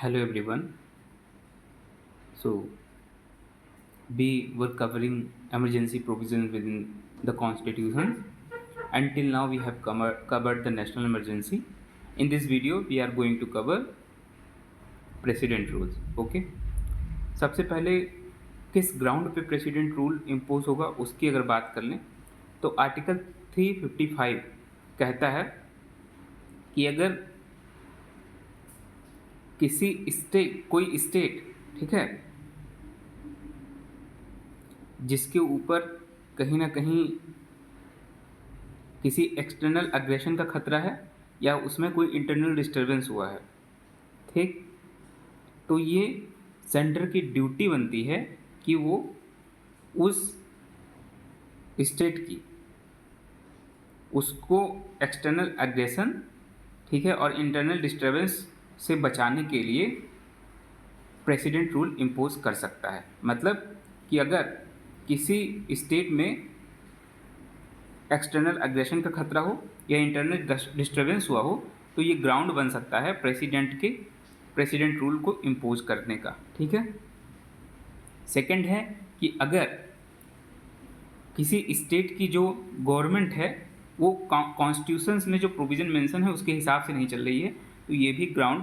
Hello everyone. So we were covering emergency provisions within the constitution. Until now we have covered the national emergency. In this video we are going to cover president rules. Okay. सबसे पहले किस ground पे president rule impose होगा उसकी अगर बात कर लें तो आर्टिकल 355 कहता है कि अगर किसी स्टेट कोई स्टेट ठीक है जिसके ऊपर कहीं ना कहीं किसी एक्सटर्नल अग्रेशन का खतरा है या उसमें कोई इंटरनल डिस्टरबेंस हुआ है, ठीक, तो ये सेंटर की ड्यूटी बनती है कि वो उस स्टेट की उसको एक्सटर्नल अग्रेशन ठीक है और इंटरनल डिस्टरबेंस से बचाने के लिए प्रेसिडेंट रूल इम्पोज कर सकता है। मतलब कि अगर किसी स्टेट में एक्सटर्नल अग्रेशन का खतरा हो या इंटरनल डिस्टरबेंस हुआ हो तो ये ग्राउंड बन सकता है प्रेसिडेंट रूल को इम्पोज करने का, ठीक है। सेकंड है कि अगर किसी स्टेट की जो गवर्नमेंट है वो कॉन्स्टिट्यूशन में जो प्रोविज़न मेंशन है उसके हिसाब से नहीं चल रही है तो ये भी ग्राउंड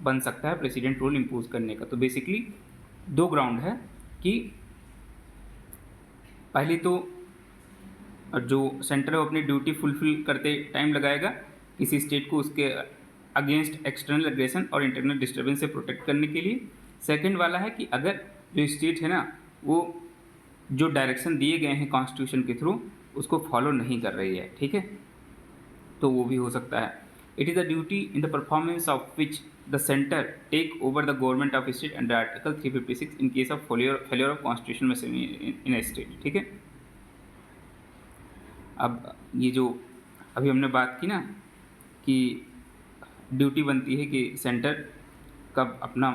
बन सकता है प्रेसिडेंट रूल इम्पोज करने का। तो बेसिकली दो ग्राउंड है कि पहले तो जो सेंटर है वो अपनी ड्यूटी फुलफिल करते टाइम लगाएगा किसी स्टेट को उसके अगेंस्ट एक्सटर्नल एग्रेशन और इंटरनल डिस्टर्बेंस से प्रोटेक्ट करने के लिए। सेकंड वाला है कि अगर जो स्टेट है ना वो जो डायरेक्शन दिए गए हैं कॉन्स्टिट्यूशन के थ्रू उसको फॉलो नहीं कर रही है, ठीक है, तो वो भी हो सकता है। It is a duty in the performance of which the centre take over the government of state under article 356 in case of failure of constitution में इन ए स्टेट, ठीक है। अब ये जो अभी हमने बात की ना कि ड्यूटी बनती है कि सेंटर कब अपना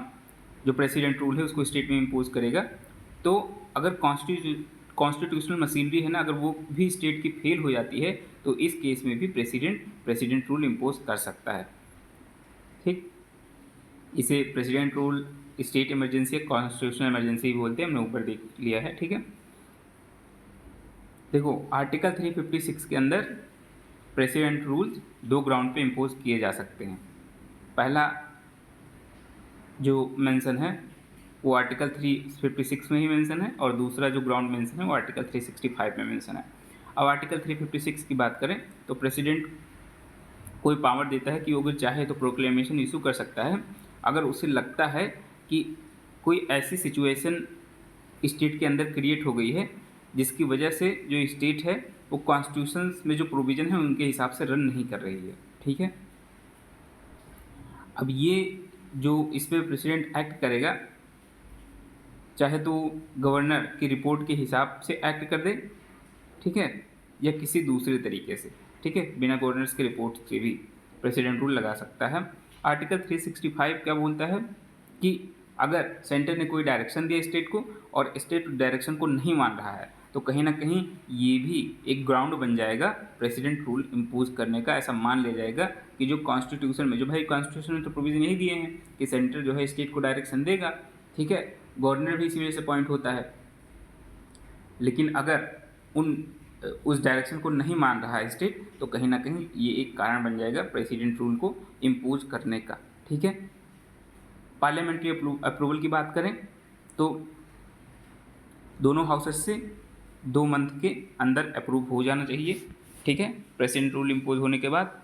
जो प्रेसिडेंट रूल है उसको स्टेट में इम्पोज करेगा, तो अगर कॉन्स्टिट्यूशनल मशीनरी है ना अगर वो भी स्टेट की फेल हो जाती है तो इस केस में भी प्रेसिडेंट रूल इम्पोज कर सकता है, ठीक। इसे प्रेसिडेंट रूल स्टेट इमरजेंसी या कॉन्स्टिट्यूशनल इमरजेंसी भी बोलते हैं, हमने ऊपर देख लिया है, ठीक है। देखो आर्टिकल 356 के अंदर प्रेसिडेंट रूल्स दो ग्राउंड पे इम्पोज किए जा सकते हैं। पहला जो मेंशन है वो आर्टिकल 356 में ही मेंशन है और दूसरा जो ग्राउंड मेंशन है वो आर्टिकल 365 में मेंशन है। अब आर्टिकल 356 की बात करें तो प्रेसिडेंट कोई पावर देता है कि वो अगर चाहे तो प्रोक्लेमेशन इशू कर सकता है अगर उसे लगता है कि कोई ऐसी सिचुएशन स्टेट के अंदर क्रिएट हो गई है जिसकी वजह से जो स्टेट है वो कॉन्स्टिट्यूशन में जो प्रोविज़न है उनके हिसाब से रन नहीं कर रही है, ठीक है। अब ये जो इस पर प्रेसिडेंट एक्ट करेगा चाहे तो गवर्नर की रिपोर्ट के हिसाब से एक्ट कर दे, ठीक है, या किसी दूसरे तरीके से, ठीक है, बिना गवर्नर्स की रिपोर्ट से भी प्रेसिडेंट रूल लगा सकता है। आर्टिकल 365 क्या बोलता है कि अगर सेंटर ने कोई डायरेक्शन दिया स्टेट को और स्टेट डायरेक्शन को नहीं मान रहा है तो कहीं ना कहीं ये भी एक ग्राउंड बन जाएगा प्रेसिडेंट रूल इम्पोज करने का। ऐसा मान लिया जाएगा कि जो कॉन्स्टिट्यूशन में जो भाई कॉन्स्टिट्यूशन में तो प्रोविजन यही दिए हैं कि सेंटर जो है स्टेट को डायरेक्शन देगा, ठीक है, गवर्नर भी इसी वजह से अपॉइंट होता है, लेकिन अगर उस डायरेक्शन को नहीं मान रहा है स्टेट तो कहीं ना कहीं ये एक कारण बन जाएगा प्रेसिडेंट रूल को इम्पोज करने का, ठीक है। पार्लियामेंट्री अप्रूवल की बात करें तो दोनों हाउसेस से 2 मंथ के अंदर अप्रूव हो जाना चाहिए, ठीक है, प्रेसिडेंट रूल इम्पोज होने के बाद।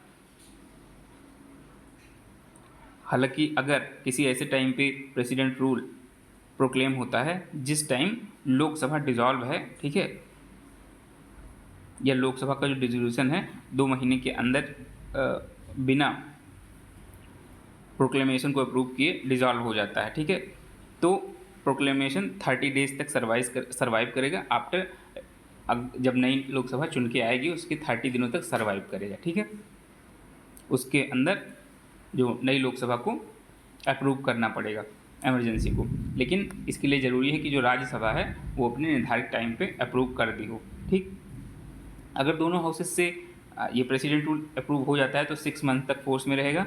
हालांकि अगर किसी ऐसे टाइम पे प्रेसिडेंट रूल प्रोक्लेम होता है जिस टाइम लोकसभा डिसॉल्व है, ठीक है, या लोकसभा का जो डिसोल्यूशन है 2 महीने के अंदर बिना प्रोक्लेमेशन को अप्रूव किए डिसॉल्व हो जाता है, ठीक है, तो प्रोक्लेमेशन 30 डेज तक सर्वाइव करेगा आफ्टर जब नई लोकसभा चुन के आएगी उसके 30 दिनों तक सर्वाइव करेगा, ठीक है। उसके अंदर जो नई लोकसभा को अप्रूव करना पड़ेगा इमरजेंसी को, लेकिन इसके लिए ज़रूरी है कि जो राज्यसभा है वो अपने निर्धारित टाइम पे अप्रूव कर दी हो, ठीक। अगर दोनों हाउसेस से ये प्रेसिडेंट रूल अप्रूव हो जाता है तो 6 मंथ तक फोर्स में रहेगा।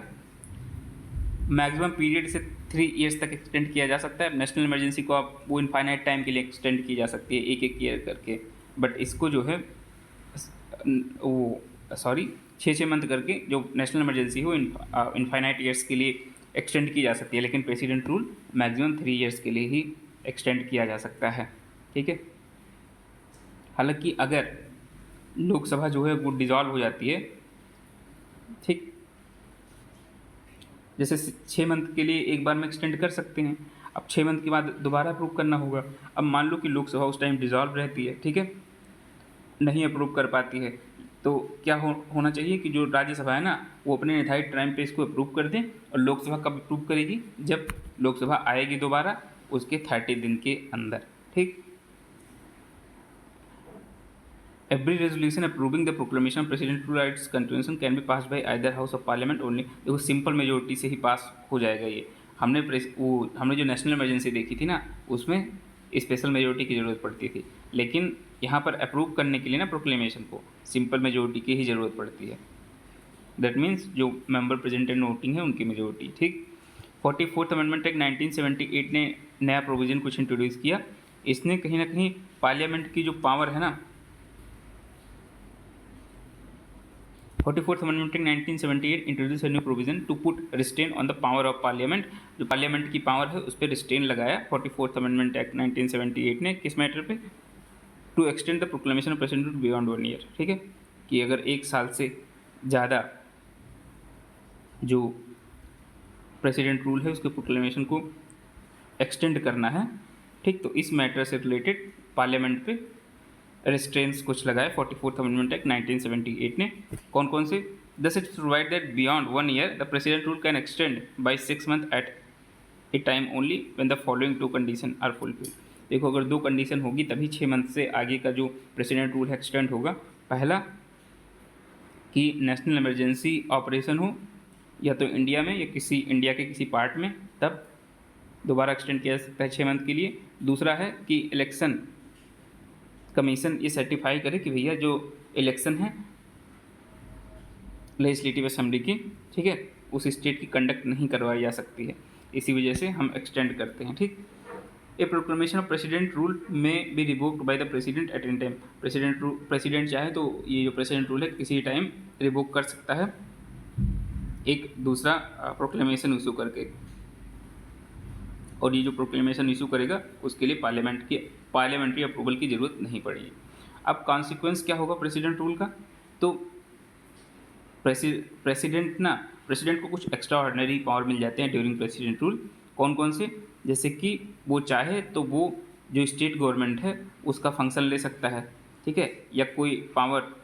मैक्सिमम पीरियड से 3 ईयर्स तक एक्सटेंड किया जा सकता है। नेशनल इमरजेंसी को आप वो इनफाइनाइट टाइम के लिए एक्सटेंड की जा सकती है, एक एक ईयर करके, बट इसको जो है वो सॉरी 6 मंथ करके जो नेशनल इमरजेंसी हो इनफाइनाइट ईयर्स के लिए एक्सटेंड की जा सकती है, लेकिन प्रेसिडेंट रूल मैक्सिमम 3 ईयर्स के लिए ही एक्सटेंड किया जा सकता है। ठीक है, हालांकि अगर लोकसभा जो है वो डिजॉल्व हो जाती है, ठीक, जैसे 6 मंथ के लिए एक बार में एक्सटेंड कर सकते हैं, अब 6 मंथ के बाद दोबारा अप्रूव करना होगा। अब मान लो कि लोकसभा उस टाइम डिजॉल्व रहती है, ठीक है, नहीं अप्रूव कर पाती है, तो क्या होना चाहिए कि जो राज्यसभा है ना वो अपने निर्धारित टाइम पे इसको अप्रूव कर दें, और लोकसभा कब अप्रूव करेगी, जब लोकसभा आएगी दोबारा उसके 30 दिन के अंदर। ठीक, every resolution approving the proclamation of president rights continuation can be pass bye either house of parliament only. देखो सिंपल मेजोरिटी से ही पास हो जाएगा ये। हमने जो नेशनल इमरजेंसी देखी थी ना उसमें स्पेशल मेजोरिटी की ज़रूरत पड़ती थी, लेकिन यहाँ पर अप्रूव करने के लिए ना प्रोक्लेमेशन को सिंपल मेजोरिटी की ही ज़रूरत पड़ती है। दैट मीन्स जो मेंबर प्रेजेंट एंड वोटिंग है उनकी मेजोरिटी। ठीक, 44th अमेंडमेंट एक्ट 1978 ने नया प्रोविज़न कुछ इंट्रोड्यूस किया। इसने कहीं ना कहीं पार्लियामेंट की जो पावर है ना, 44th Amendment in 1978 introduced a new provision to put restraint on the power of parliament। जो पार्लियामेंट की पावर है उस पर रिस्ट्रेन लगाया 44th Amendment Act 1978 ने, किस मैटर पे, to extend the proclamation of president beyond 1 year. ठीक है, कि अगर 1 साल से ज़्यादा जो प्रेसिडेंट रूल है उसके प्रोक्लेमेशन को एक्सटेंड करना है, ठीक, तो इस मैटर से रिलेटेड पार्लियामेंट पे रेस्ट्रेंट्स कुछ लगाए 44th अमेंडमेंट एक्ट 1978 ने। कौन कौन से, does it provide that beyond 1 year the president rule can extend by 6 month at a time only when the following 2 condition are fulfil. देखो अगर 2 कंडीशन होगी तभी 6 मंथ से आगे का जो प्रेसिडेंट रूल है एक्सटेंड होगा। पहला कि नेशनल इमरजेंसी ऑपरेशन हो या तो इंडिया में या इंडिया के किसी पार्ट में, तब दोबारा एक्सटेंड किया जा सकता है 6 मंथ के लिए। दूसरा है कि इलेक्शन कमीशन ये सर्टिफाई करे कि भैया जो इलेक्शन है लेजिस्लेटिव असेंबली की, ठीक है, उस स्टेट की कंडक्ट नहीं करवाई जा सकती है, इसी वजह से हम एक्सटेंड करते हैं। ठीक, a proclamation of president rule may be revoked by the president at any time. President चाहे तो ये जो प्रेसिडेंट रूल है किसी टाइम रिवोक कर सकता है एक दूसरा प्रोक्लेमेशन इशू करके, और ये जो प्रोक्लेमेशन इशू करेगा उसके लिए पार्लियामेंट्री अप्रूवल की ज़रूरत नहीं पड़ेगी। अब कॉन्सिक्वेंस क्या होगा प्रेसिडेंट रूल का, तो प्रेसिडेंट को कुछ एक्स्ट्रा ऑर्डिनरी पावर मिल जाते हैं ड्यूरिंग प्रेसिडेंट रूल। कौन कौन से, जैसे कि वो चाहे तो वो जो स्टेट गवर्नमेंट है उसका फंक्शन ले सकता है, ठीक है, या कोई पावर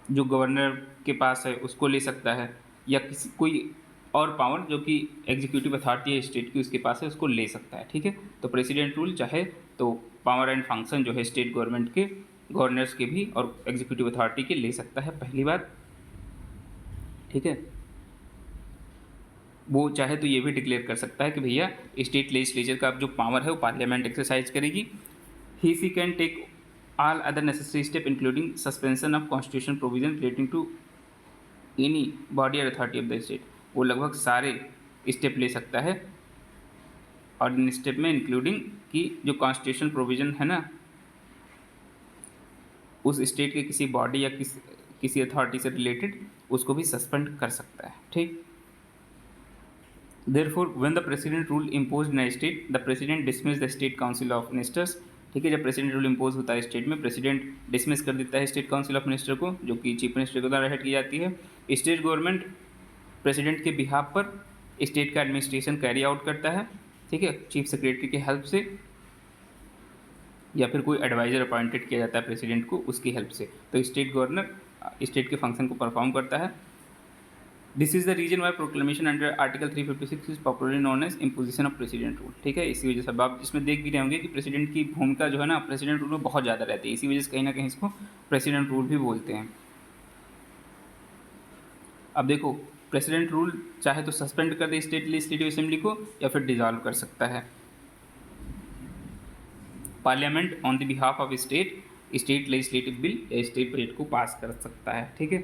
जो गवर्नर के पास है उसको ले सकता है, या कोई और पावर जो कि एग्जीक्यूटिव अथॉरिटी है स्टेट की उसके पास है उसको ले सकता है। ठीक है, तो प्रेसिडेंट रूल चाहे तो पावर एंड फंक्शन जो है स्टेट गवर्नमेंट के गवर्नर्स के भी और एग्जीक्यूटिव अथॉरिटी के ले सकता है, पहली बात। ठीक है, वो चाहे तो ये भी डिक्लेयर कर सकता है कि भैया स्टेट लेजिस्लेचर का जो पावर है वो पार्लियामेंट एक्सरसाइज करेगी। He can take all other necessary step including suspension of constitution provision relating to any body और अथॉरिटी ऑफ द स्टेट। वो लगभग सारे स्टेप ले सकता है, और इन स्टेप में इंक्लूडिंग कि जो कॉन्स्टिट्यूशन प्रोविज़न है ना उस स्टेट के किसी बॉडी या किसी अथॉरिटी से रिलेटेड उसको भी सस्पेंड कर सकता है। ठीक, therefore when the president rule imposed in a state the president dismiss the state council of ministers. ठीक है, जब प्रेसिडेंट रूल इम्पोज होता है स्टेट में, प्रेसिडेंट डिसमिस कर देता है स्टेट काउंसिल ऑफ मिनिस्टर को, जो कि चीफ मिनिस्टर के द्वारा हेड की जाती है। स्टेट गवर्नमेंट प्रेसिडेंट के बिहाफ पर स्टेट का एडमिनिस्ट्रेशन कैरी आउट करता है, ठीक है, चीफ सेक्रेटरी के हेल्प से, या फिर कोई एडवाइज़र अपॉइंटेड किया जाता है प्रेसिडेंट को उसकी हेल्प से। तो स्टेट गवर्नर स्टेट के फंक्शन को परफॉर्म करता है। This is the reason why proclamation under article 356 is popularly known as imposition of president rule. ठीक है, इसी वजह से अब आप इसमें देख भी रहे होंगे कि प्रेसिडेंट की भूमिका जो है ना प्रेसिडेंट रूल में बहुत ज़्यादा रहती है, इसी वजह से कहीं ना कहीं इसको प्रेसिडेंट रूल भी बोलते हैं। अब देखो प्रेसिडेंट रूल चाहे तो सस्पेंड कर दे स्टेट लेजिस्लेटिव असेंबली को या फिर डिसॉल्व कर सकता है। Parliament on the behalf of state legislative bill या स्टेट बजट को पास कर सकता है। ठीक है,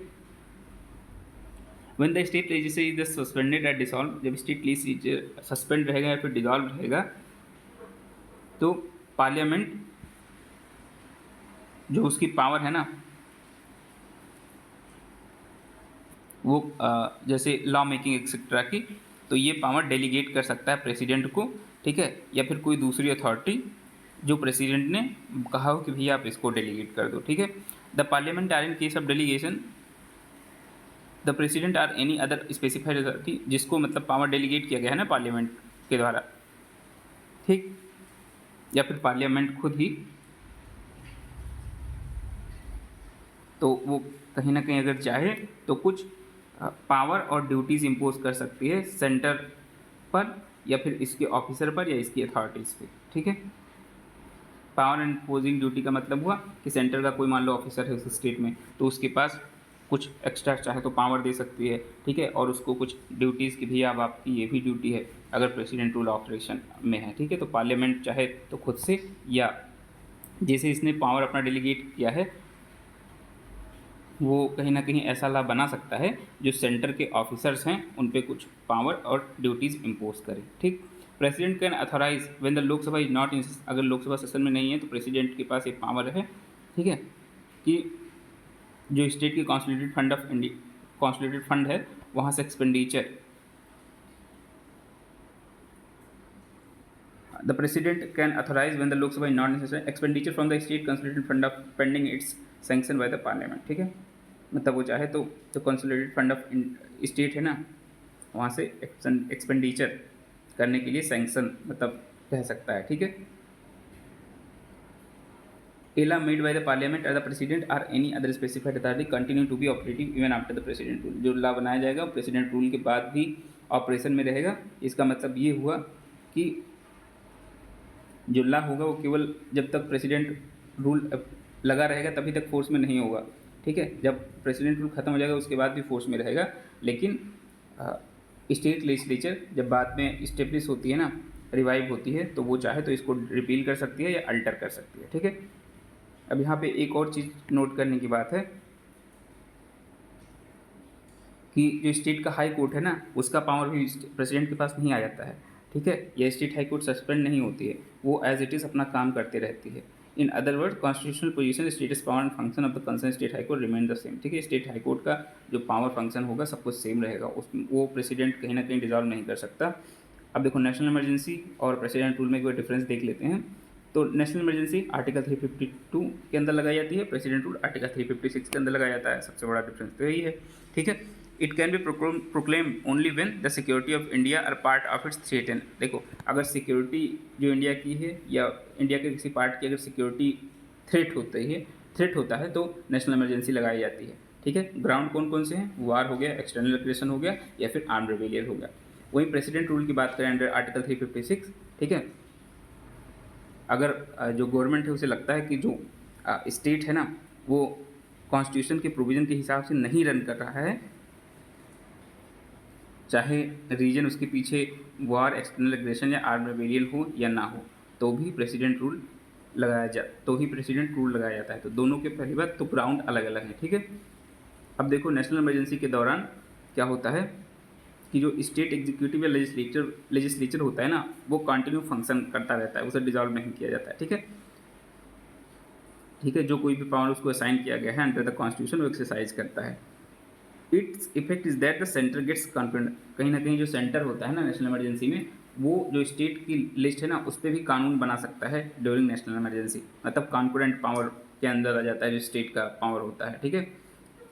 when the state legislature is suspended at dissolve, जब स्टेट लेजिस्लेचर सस्पेंड रहेगा या फिर डिसॉल्व रहेगा, तो पार्लियामेंट जो उसकी पावर है ना, वो जैसे लॉ मेकिंग एक्सेट्रा की, तो ये पावर डेलीगेट कर सकता है प्रेसिडेंट को, ठीक है, या फिर कोई दूसरी अथॉरिटी जो प्रेसिडेंट ने कहा हो कि भैया आप इसको डेलीगेट कर दो, ठीक है। The parliament or in case of delegation the president or any other specified authority, जिसको मतलब पावर डेलीगेट किया गया है ना पार्लियामेंट के द्वारा, ठीक, या फिर पार्लियामेंट खुद ही, तो वो कहीं ना कहीं अगर चाहे तो कुछ पावर और ड्यूटीज़ इम्पोज कर सकती है सेंटर पर या फिर इसके ऑफिसर पर या इसकी अथॉरिटीज़ पे, ठीक है। पावर एंड इम्पोजिंग ड्यूटी का मतलब हुआ कि सेंटर का कोई मान लो ऑफिसर है उस स्टेट में, तो उसके पास कुछ एक्स्ट्रा चाहे तो पावर दे सकती है, ठीक है, और उसको कुछ ड्यूटीज़ की भी अब आपकी ये भी ड्यूटी है अगर प्रेसिडेंट रूल ऑपरेशन में है, ठीक है। तो पार्लियामेंट चाहे तो खुद से या जैसे इसने पावर अपना डेलीगेट किया है, वो कहीं ना कहीं ऐसा लॉ बना सकता है जो सेंटर के ऑफिसर्स हैं उन पे कुछ पावर और ड्यूटीज़ इम्पोज करे, ठीक। President can authorise when the Lok Sabha is not in, अगर लोकसभा सेशन में नहीं है तो प्रेसिडेंट के पास एक पावर है, ठीक है, कि जो स्टेट की constituted fund of India, constituted fund है वहाँ से expenditure, the president can authorise when the Lok Sabha is not in session expenditure from the state constituted fund of pending its sanction by the parliament, ठीक है। मतलब वो चाहे तो जो कंसोलिडेटेड फंड ऑफ स्टेट है ना वहाँ से एक्सपेंडिचर करने के लिए सैंक्शन मतलब कह सकता है, ठीक है। A law made by the parliament और the president or any other specified authority continue to be operative even after the president rule, जो लॉ बनाया जाएगा प्रेसिडेंट रूल के बाद भी ऑपरेशन में रहेगा। इसका मतलब ये हुआ कि जो लॉ होगा वो केवल जब तक प्रेसिडेंट रूल लगा रहेगा तभी तक फोर्स में नहीं होगा, ठीक है। जब प्रेसिडेंट रूल खत्म हो जाएगा उसके बाद भी फोर्स में रहेगा, लेकिन स्टेट लेजिस्लेचर जब बाद में इस्टेब्लिश होती है ना, रिवाइव होती है, तो वो चाहे तो इसको रिपील कर सकती है या अल्टर कर सकती है, ठीक है। अब यहाँ पे एक और चीज़ नोट करने की बात है कि जो स्टेट का हाई कोर्ट है ना उसका पावर भी प्रेसिडेंट के पास नहीं आ जाता है, ठीक है। यह स्टेट हाई कोर्ट सस्पेंड नहीं होती है, वो एज इट इज़ अपना काम करते रहती है। In other word constitutional position status power and function of the concern state high court remain the same, ठीक है। स्टेट हाई कोर्ट का जो पावर फंक्शन होगा सब कुछ सेम रहेगा, उस वो प्रेसिडेंट कहीं ना कहीं डिजॉल्व नहीं कर सकता। अब देखो नेशनल इमरजेंसी और प्रेसिडेंट रूल में कोई डिफरेंस देख लेते हैं। तो नेशनल इमरजेंसी आर्टिकल 352 के अंदर लगाई जाती है, प्रेसिडेंट रूल आर्टिकल 356 के अंदर लगाया जाता है, सबसे बड़ा डिफरेंस तो यही है, ठीक है। It can be proclaim only when the security of India or part of its threat and, देखो अगर सिक्योरिटी जो इंडिया की है या इंडिया के किसी पार्ट की अगर सिक्योरिटी थ्रेट होता है तो नेशनल इमरजेंसी लगाई जाती है, ठीक है। ग्राउंड कौन कौन से हैं, वार हो गया, एक्सटर्नल एग्रेशन हो गया या फिर आर्म्ड रिबेलियन हो गया। वहीं प्रेसिडेंट रूल की बात करें अंडर आर्टिकल 356, ठीक है, अगर जो गवर्नमेंट है उसे लगता है कि जो स्टेट है ना वो कॉन्स्टिट्यूशन के प्रोविज़न के हिसाब से नहीं रन कर रहा है, चाहे रीजन उसके पीछे वार, एक्सटर्नल एग्रेशन या आर्म्ड रिबेलियन हो या ना हो, तो भी प्रेसिडेंट रूल लगाया जाता है। तो दोनों के पहली बात तो ग्राउंड अलग अलग है, ठीक है। अब देखो नेशनल इमरजेंसी के दौरान क्या होता है कि जो स्टेट एग्जीक्यूटिव या लेजिस्लेचर होता है ना वो कंटिन्यू फंक्शन करता रहता है, उसे डिजॉल्व नहीं किया जाता है, ठीक है। ठीक है, जो कोई भी पावर उसको असाइन किया गया है अंडर द कॉन्स्टिट्यूशन वो एक्सरसाइज करता है। Its effect is that the centre gets confident, कहीं ना कहीं जो सेंटर होता है ना नेशनल इमरजेंसी में वो जो स्टेट की लिस्ट है ना उस पर भी कानून बना सकता है ड्यूरिंग नेशनल इमरजेंसी, मतलब कॉन्फिडेंट पावर के अंदर आ जाता है जो स्टेट का पावर होता है, ठीक है।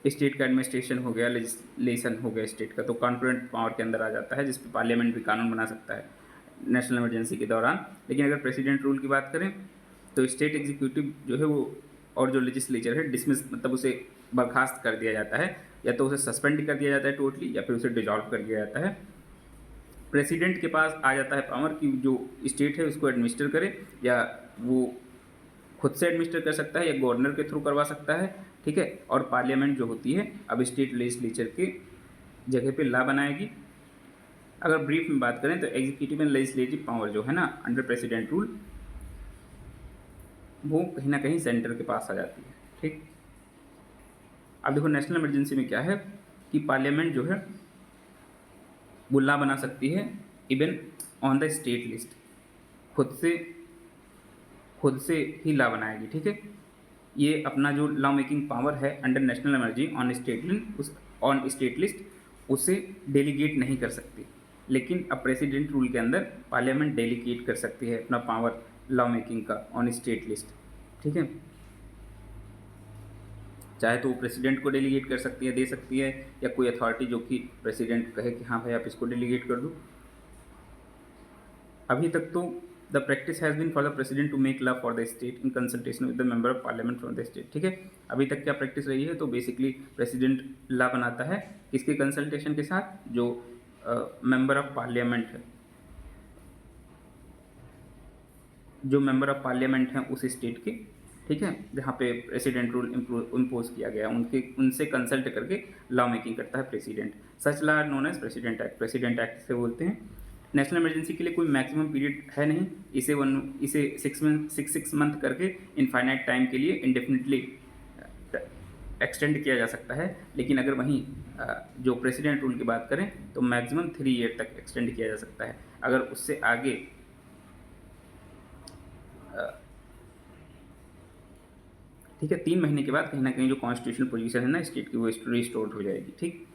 स्टेट का एडमिनिस्ट्रेशन हो गया, लेजिस्लेशन हो गया स्टेट का, तो कॉन्फिडेंट पावर के अंदर आ जाता है जिस पर पार्लियामेंट भी कानून बना सकता है नेशनल इमरजेंसी के दौरान। लेकिन अगर प्रेसिडेंट रूल की बात करें तो स्टेट एग्जीक्यूटिव जो है वो और जो लेजिस्लेचर है डिसमिस मतलब उसे बर्खास्त कर दिया जाता है, या तो उसे सस्पेंड कर दिया जाता है टोटली या फिर उसे डिजॉल्व कर दिया जाता है। प्रेसिडेंट के पास आ जाता है पावर कि जो स्टेट है उसको एडमिनिस्टर करे, या वो खुद से एडमिनिस्टर कर सकता है या गवर्नर के थ्रू करवा सकता है, ठीक है। और पार्लियामेंट जो होती है अब स्टेट लेजिस्लेचर के जगह पे लॉ बनाएगी। अगर ब्रीफ में बात करें तो एग्जीक्यूटिव एंड लेजिस्लेटिव पावर जो है ना अंडर प्रेसिडेंट रूल वो कहीं ना कहीं सेंटर के पास आ जाती है, ठीक। अब देखो नेशनल इमरजेंसी में क्या है कि पार्लियामेंट जो है वो लॉ बना सकती है even on the state list, खुद से ही लॉ बनाएगी, ठीक है। ये अपना जो लॉ मेकिंग पावर है under national emergency on state list उसे डेलीगेट नहीं कर सकती, लेकिन अब प्रेसिडेंट रूल के अंदर पार्लियामेंट डेलीगेट कर सकती है अपना पावर लॉ मेकिंग का ऑन स्टेट लिस्ट, ठीक है। चाहे तो वो प्रेसिडेंट को डेलीगेट कर सकती है, दे सकती है, या कोई अथॉरिटी जो कि प्रेसिडेंट कहे कि हाँ भाई आप इसको डेलीगेट कर दो। अभी तक तो the practice has been for the president to make law for the state in consultation with the member of parliament from the state, ठीक है। अभी तक क्या प्रैक्टिस रही है, तो बेसिकली प्रेसिडेंट लॉ बनाता है किसके कंसल्टेशन के साथ, जो मेंबर ऑफ पार्लियामेंट है, जो मेंबर ऑफ पार्लियामेंट हैं उस स्टेट के, ठीक है, जहाँ पे प्रेसिडेंट रूल इम्पोज किया गया उनसे कंसल्ट करके लॉ मेकिंग करता है president. Such law known as president act, president act से बोलते हैं। नेशनल इमरजेंसी के लिए कोई मैक्सिमम पीरियड है नहीं, इसे 6 मंथ करके इनफाइनाइट टाइम के लिए इंडेफिनिटली एक्सटेंड किया जा सकता है। लेकिन अगर वहीं जो प्रेसिडेंट रूल की बात करें तो मैक्सिमम 3 ईयर तक एक्सटेंड किया जा सकता है। अगर उससे आगे ठीक है 3 महीने के बाद कहीं ना कहीं जो कॉन्स्टिट्यूशनल पोजीशन है ना स्टेट की वो रिस्टोर्ड हो जाएगी, ठीक।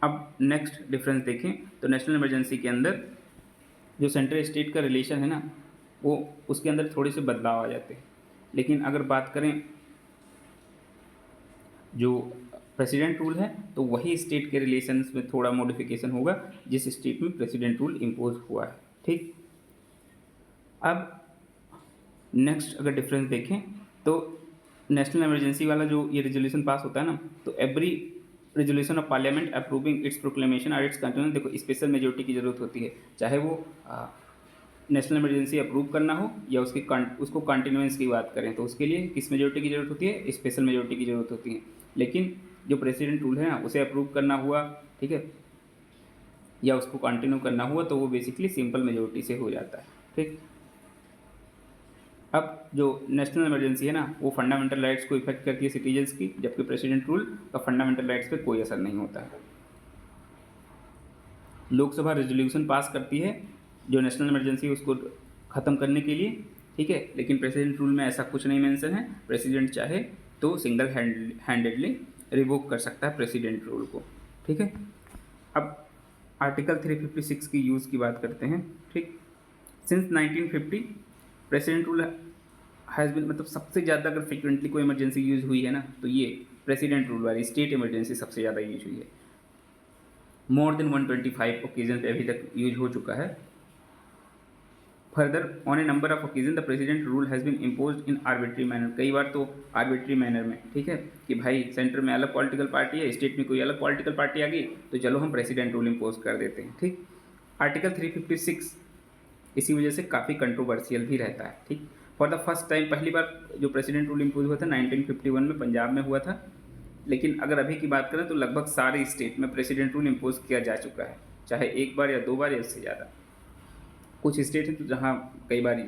अब नेक्स्ट डिफरेंस देखें तो नेशनल इमरजेंसी के अंदर जो सेंट्रल स्टेट का रिलेशन है ना वो उसके अंदर थोड़े से बदलाव आ जाते हैं। लेकिन अगर बात करें जो प्रेसिडेंट रूल है तो वही स्टेट के रिलेशंस में थोड़ा मॉडिफिकेशन होगा जिस स्टेट में प्रेसिडेंट रूल इम्पोज हुआ है, ठीक। अब नेक्स्ट अगर डिफरेंस देखें तो नेशनल इमरजेंसी वाला जो ये रेजोल्यूशन पास होता है ना, तो every resolution of parliament approving it's proclamation और इट्स कंटिन्यूस, देखो स्पेशल मेजोरिटी की ज़रूरत होती है, चाहे वो नेशनल इमरजेंसी अप्रूव करना हो या उसको कंटिन्यूएंस की बात करें तो उसके लिए किस मेजोरिटी की ज़रूरत होती है, स्पेशल मेजोरिटी की ज़रूरत होती है। लेकिन जो प्रेसिडेंट रूल है ना उसे अप्रूव करना हुआ, ठीक है, या उसको कंटिन्यू करना हुआ तो वो बेसिकली सिंपल मेजोरिटी से हो जाता है, ठीक। अब जो नेशनल इमरजेंसी है ना वो फंडामेंटल राइट्स को इफेक्ट करती है सिटीजन्स की, जबकि प्रेसिडेंट रूल का फंडामेंटल राइट्स पे कोई असर नहीं होता है। लोकसभा रेजोल्यूशन पास करती है जो नेशनल इमरजेंसी उसको ख़त्म करने के लिए, ठीक है, लेकिन प्रेसिडेंट रूल में ऐसा कुछ नहीं मेंशन है। प्रेसिडेंट चाहे तो सिंगल हैंडेडली रिवोक कर सकता है प्रेसिडेंट रूल को, ठीक है। अब आर्टिकल 356 की यूज़ की बात करते हैं, ठीक। Since 1950 president rule has been, मतलब सबसे ज़्यादा अगर फ्रिक्वेंटली कोई इमरजेंसी यूज़ हुई है ना तो ये प्रेसिडेंट रूल वाली स्टेट इमरजेंसी सबसे ज़्यादा यूज हुई है। मोर देन 125 ओकेजन पे अभी तक यूज हो चुका है। Further on a number of occasion the president rule has been imposed in arbitrary manner, कई बार तो आर्बिट्री मैनर में, ठीक है, कि भाई सेंटर में अलग पॉलिटिकल पार्टी है, स्टेट में कोई अलग पॉलिटिकल पार्टी आ गई तो चलो हम प्रेसिडेंट रूल इम्पोज कर देते हैं, ठीक। आर्टिकल 356 इसी वजह से काफ़ी कंट्रोवर्शियल भी रहता है, ठीक। फॉर द फर्स्ट टाइम पहली बार जो प्रेसिडेंट रूल इम्पोज हुआ था 1951 में पंजाब में हुआ था, लेकिन अगर अभी की बात करें तो लगभग सारे स्टेट में प्रेसिडेंट रूल इम्पोज किया जा चुका है, चाहे एक बार या 2 बार या इससे ज़्यादा। कुछ स्टेट हैं तो जहाँ कई बार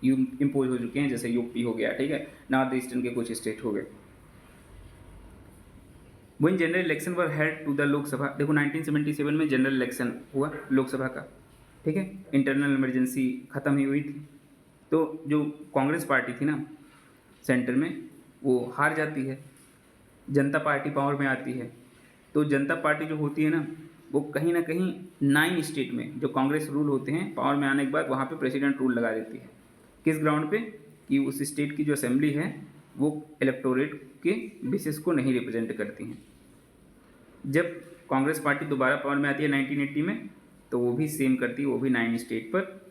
इम्पोज हो चुके हैं, जैसे यूपी हो गया, ठीक है, नॉर्थ ईस्टर्न के कुछ स्टेट हो गए। One general election were held to the Lok Sabha, देखो 1977 में जनरल इलेक्शन हुआ लोकसभा का, ठीक है, इंटरनल इमरजेंसी ख़त्म ही हुई थी, तो जो कांग्रेस पार्टी थी ना सेंटर में वो हार जाती है, जनता पार्टी पावर में आती है। तो जनता पार्टी जो होती है ना वो कहीं ना कहीं 9 स्टेट में जो कांग्रेस रूल होते हैं पावर में आने के बाद वहाँ पे प्रेसिडेंट रूल लगा देती है। किस ग्राउंड पे, कि उस स्टेट की जो असेंबली है वो इलेक्टोरेट के बेसिस को नहीं रिप्रेजेंट करती हैं। जब कांग्रेस पार्टी दोबारा पावर में आती है 1980 में तो वो भी सेम करती है, वो भी 9 स्टेट पर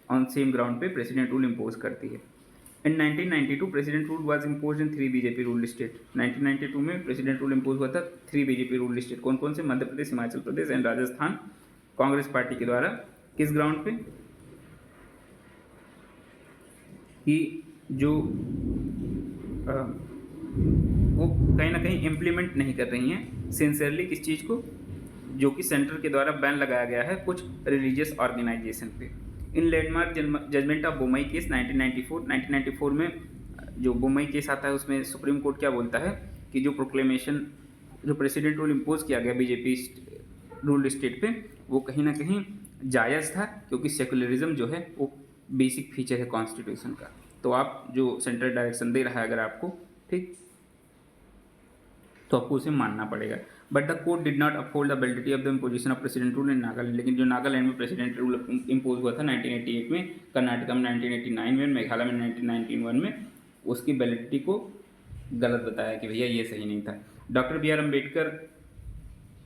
ऑन सेम ग्राउंड पे प्रेसिडेंट रूल इम्पोज करती है। इन 1992 president rule was impose in 3 BJP rule state, 1992 में प्रेसिडेंट रूल इम्पोज हुआ था 3 बीजेपी रूल स्टेट, कौन कौन से, मध्य प्रदेश, हिमाचल प्रदेश एंड राजस्थान, कांग्रेस पार्टी के द्वारा। किस ग्राउंड पे, कि जो वो कहीं ना कहीं इम्प्लीमेंट नहीं कर रही हैं सिंसियरली किस चीज़ को, जो कि सेंटर के द्वारा बैन लगाया गया है कुछ रिलीजियस ऑर्गेनाइजेशन पे। In landmark judgement of Bommai case 1994 में जो बोमई केस आता है उसमें सुप्रीम कोर्ट क्या बोलता है कि जो प्रोक्लेमेशन जो प्रेसिडेंट रूल इम्पोज किया गया बीजेपी रूल्ड स्टेट पे, वो कहीं ना कहीं जायज़ था, क्योंकि सेकुलरिज्म जो है वो बेसिक फीचर है कॉन्स्टिट्यूशन का। तो आप जो सेंट्रल डायरेक्शन दे रहा है अगर आपको, ठीक, तो आपको उसे मानना पड़ेगा। But the court did not uphold the validity of the imposition of president rule in Nagaland. लेकिन जो नागालैंड में प्रेसिडेंट रूल इम्पोज हुआ था 1988 में, कर्नाटका में 1989 में, मेघालय में 1991 में, उसकी वैलिडिटी को गलत बताया कि भैया ये सही नहीं था। डॉक्टर बी आर अम्बेडकर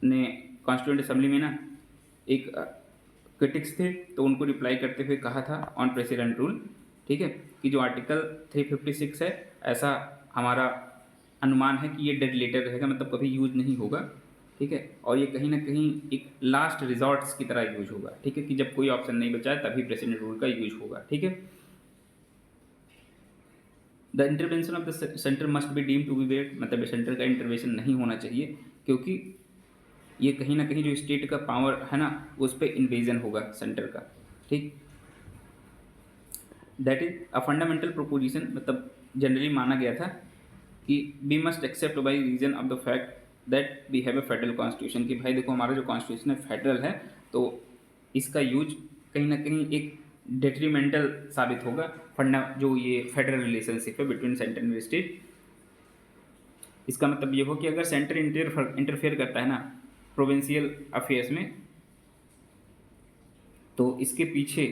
ने कॉन्स्टिट्यूंट असेंबली में ना एक क्रिटिक्स थे, तो उनको रिप्लाई करते हुए कहा था ऑन प्रेसिडेंट रूल, ठीक है, कि जो आर्टिकल 356 है, ऐसा हमारा अनुमान है कि ये डेड लेटर रहेगा, मतलब कभी यूज नहीं होगा, ठीक है, और ये कहीं ना कहीं एक लास्ट रिजॉर्ट्स की तरह यूज होगा, ठीक है, कि जब कोई ऑप्शन नहीं बचा है तभी प्रेसिडेंट रूल का यूज होगा, ठीक है। The intervention of the centre must be deem to be void, मतलब सेंटर का इंटरवेंशन नहीं होना चाहिए, क्योंकि ये कहीं ना कहीं जो स्टेट का पावर है ना, उस पर इन्वेजन होगा सेंटर का, ठीक। That is a fundamental proposition, मतलब जनरली माना गया था कि we must accept by reason of the fact that we have a federal constitution, कि भाई देखो हमारा जो कॉन्स्टिट्यूशन है फेडरल है, तो इसका यूज कहीं ना कहीं एक डेट्रीमेंटल साबित होगा फंडा जो ये फेडरल रिलेशनशिप है बिटवीन सेंटर एंड स्टेट। इसका मतलब ये हो कि अगर सेंटर इंटरफेयर करता है ना प्रोविंशियल अफेयर्स में, तो इसके पीछे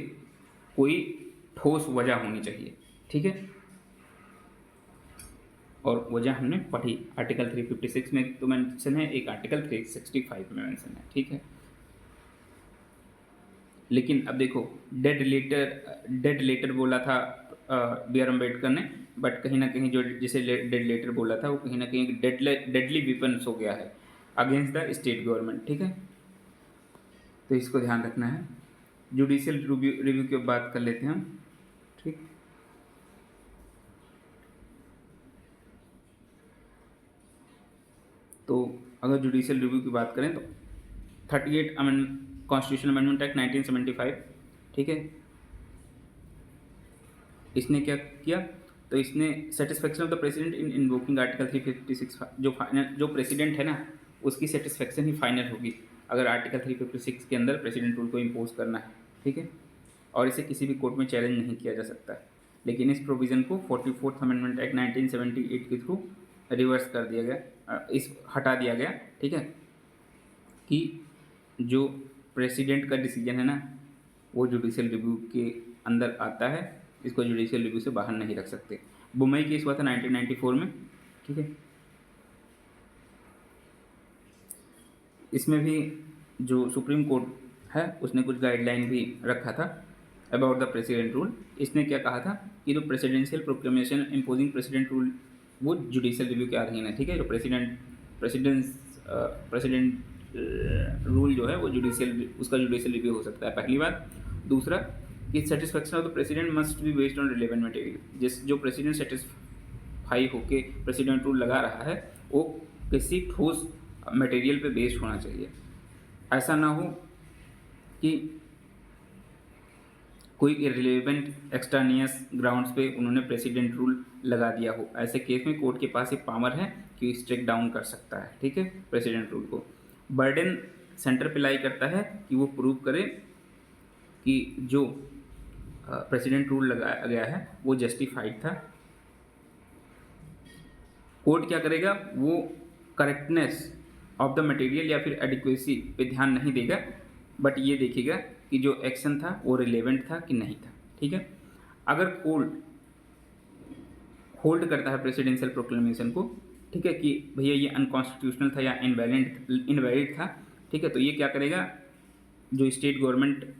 कोई ठोस वजह होनी चाहिए, ठीक है, और वजह हमने पढ़ी आर्टिकल 356 में तो मेंशन है, एक आर्टिकल 365 में मेंशन है, ठीक है। लेकिन अब देखो डेड लेटर बोला था बी आर अम्बेडकर ने, बट कहीं ना कहीं जो जिसे डेड लेटर बोला था वो कहीं ना कहीं डेडली वेपन्स हो गया है अगेंस्ट द स्टेट गवर्नमेंट, ठीक है, तो इसको ध्यान रखना है। जुडिशियल रिव्यू की बात कर लेते हैं हम, ठीक। तो अगर जुडिशियल रिव्यू की बात करें तो 38 कॉन्स्टिट्यूशनल अमेंडमेंट एक्ट 1975, ठीक है, इसने क्या किया, तो इसने satisfaction of the president in invoking article 356, जो फाइनल जो प्रेसिडेंट है ना उसकी सेटिस्फेक्शन ही फाइनल होगी अगर आर्टिकल 356 के अंदर प्रेसिडेंट रूल को इम्पोज करना है, ठीक है, और इसे किसी भी कोर्ट में चैलेंज नहीं किया जा सकता है। लेकिन इस प्रोविज़न को 44th अमेंडमेंट एक्ट 1978 के थ्रू रिवर्स कर दिया गया, इस हटा दिया गया, ठीक है, कि जो प्रेसिडेंट का डिसीजन है ना वो जुडिशियल रिव्यू के अंदर आता है, इसको जुडिशियल रिव्यू से बाहर नहीं रख सकते। बुमई केस हुआ था 1994 में, ठीक है, इसमें भी जो सुप्रीम कोर्ट है उसने कुछ गाइडलाइन भी रखा था अबाउट द प्रेसिडेंट रूल। इसने क्या कहा था कि जो presidential proclamation imposing president rule वो जुडिशियल रिव्यू के अधीन है, ठीक है, जो प्रेसिडेंट रूल जो है वो उसका जुडिशियल रिव्यू हो सकता है, पहली बात। दूसरा कि satisfaction of the president must be based on relevant material, जिस जो प्रेसिडेंट सेटिस्फाई होके प्रेसिडेंट रूल लगा रहा है वो किसी ठोस मटेरियल पे बेस्ड होना चाहिए। ऐसा ना हो कि कोई इररिलेवेंट एक्सट्रानियस ग्राउंड्स पे उन्होंने प्रेसिडेंट रूल लगा दिया हो, ऐसे केस में कोर्ट के पास ये पावर है कि स्ट्रिक डाउन कर सकता है, ठीक है, प्रेसिडेंट रूल को। बर्डन सेंटर पे लाई करता है कि वो प्रूव करे कि जो प्रेसिडेंट रूल लगाया गया है वो जस्टिफाइड था। कोर्ट क्या करेगा, वो करेक्टनेस ऑफ द मटेरियल या फिर एडिक्वेसी पे ध्यान नहीं देगा, बट ये देखेगा कि जो एक्शन था वो रिलेवेंट था कि नहीं था, ठीक है। अगर कोर्ट होल्ड करता है प्रेसिडेंशियल प्रोक्लेमेशन को, ठीक है, कि भैया ये अनकॉन्स्टिट्यूशनल था या इनवैलिड था, ठीक है, तो ये क्या करेगा, जो स्टेट गवर्नमेंट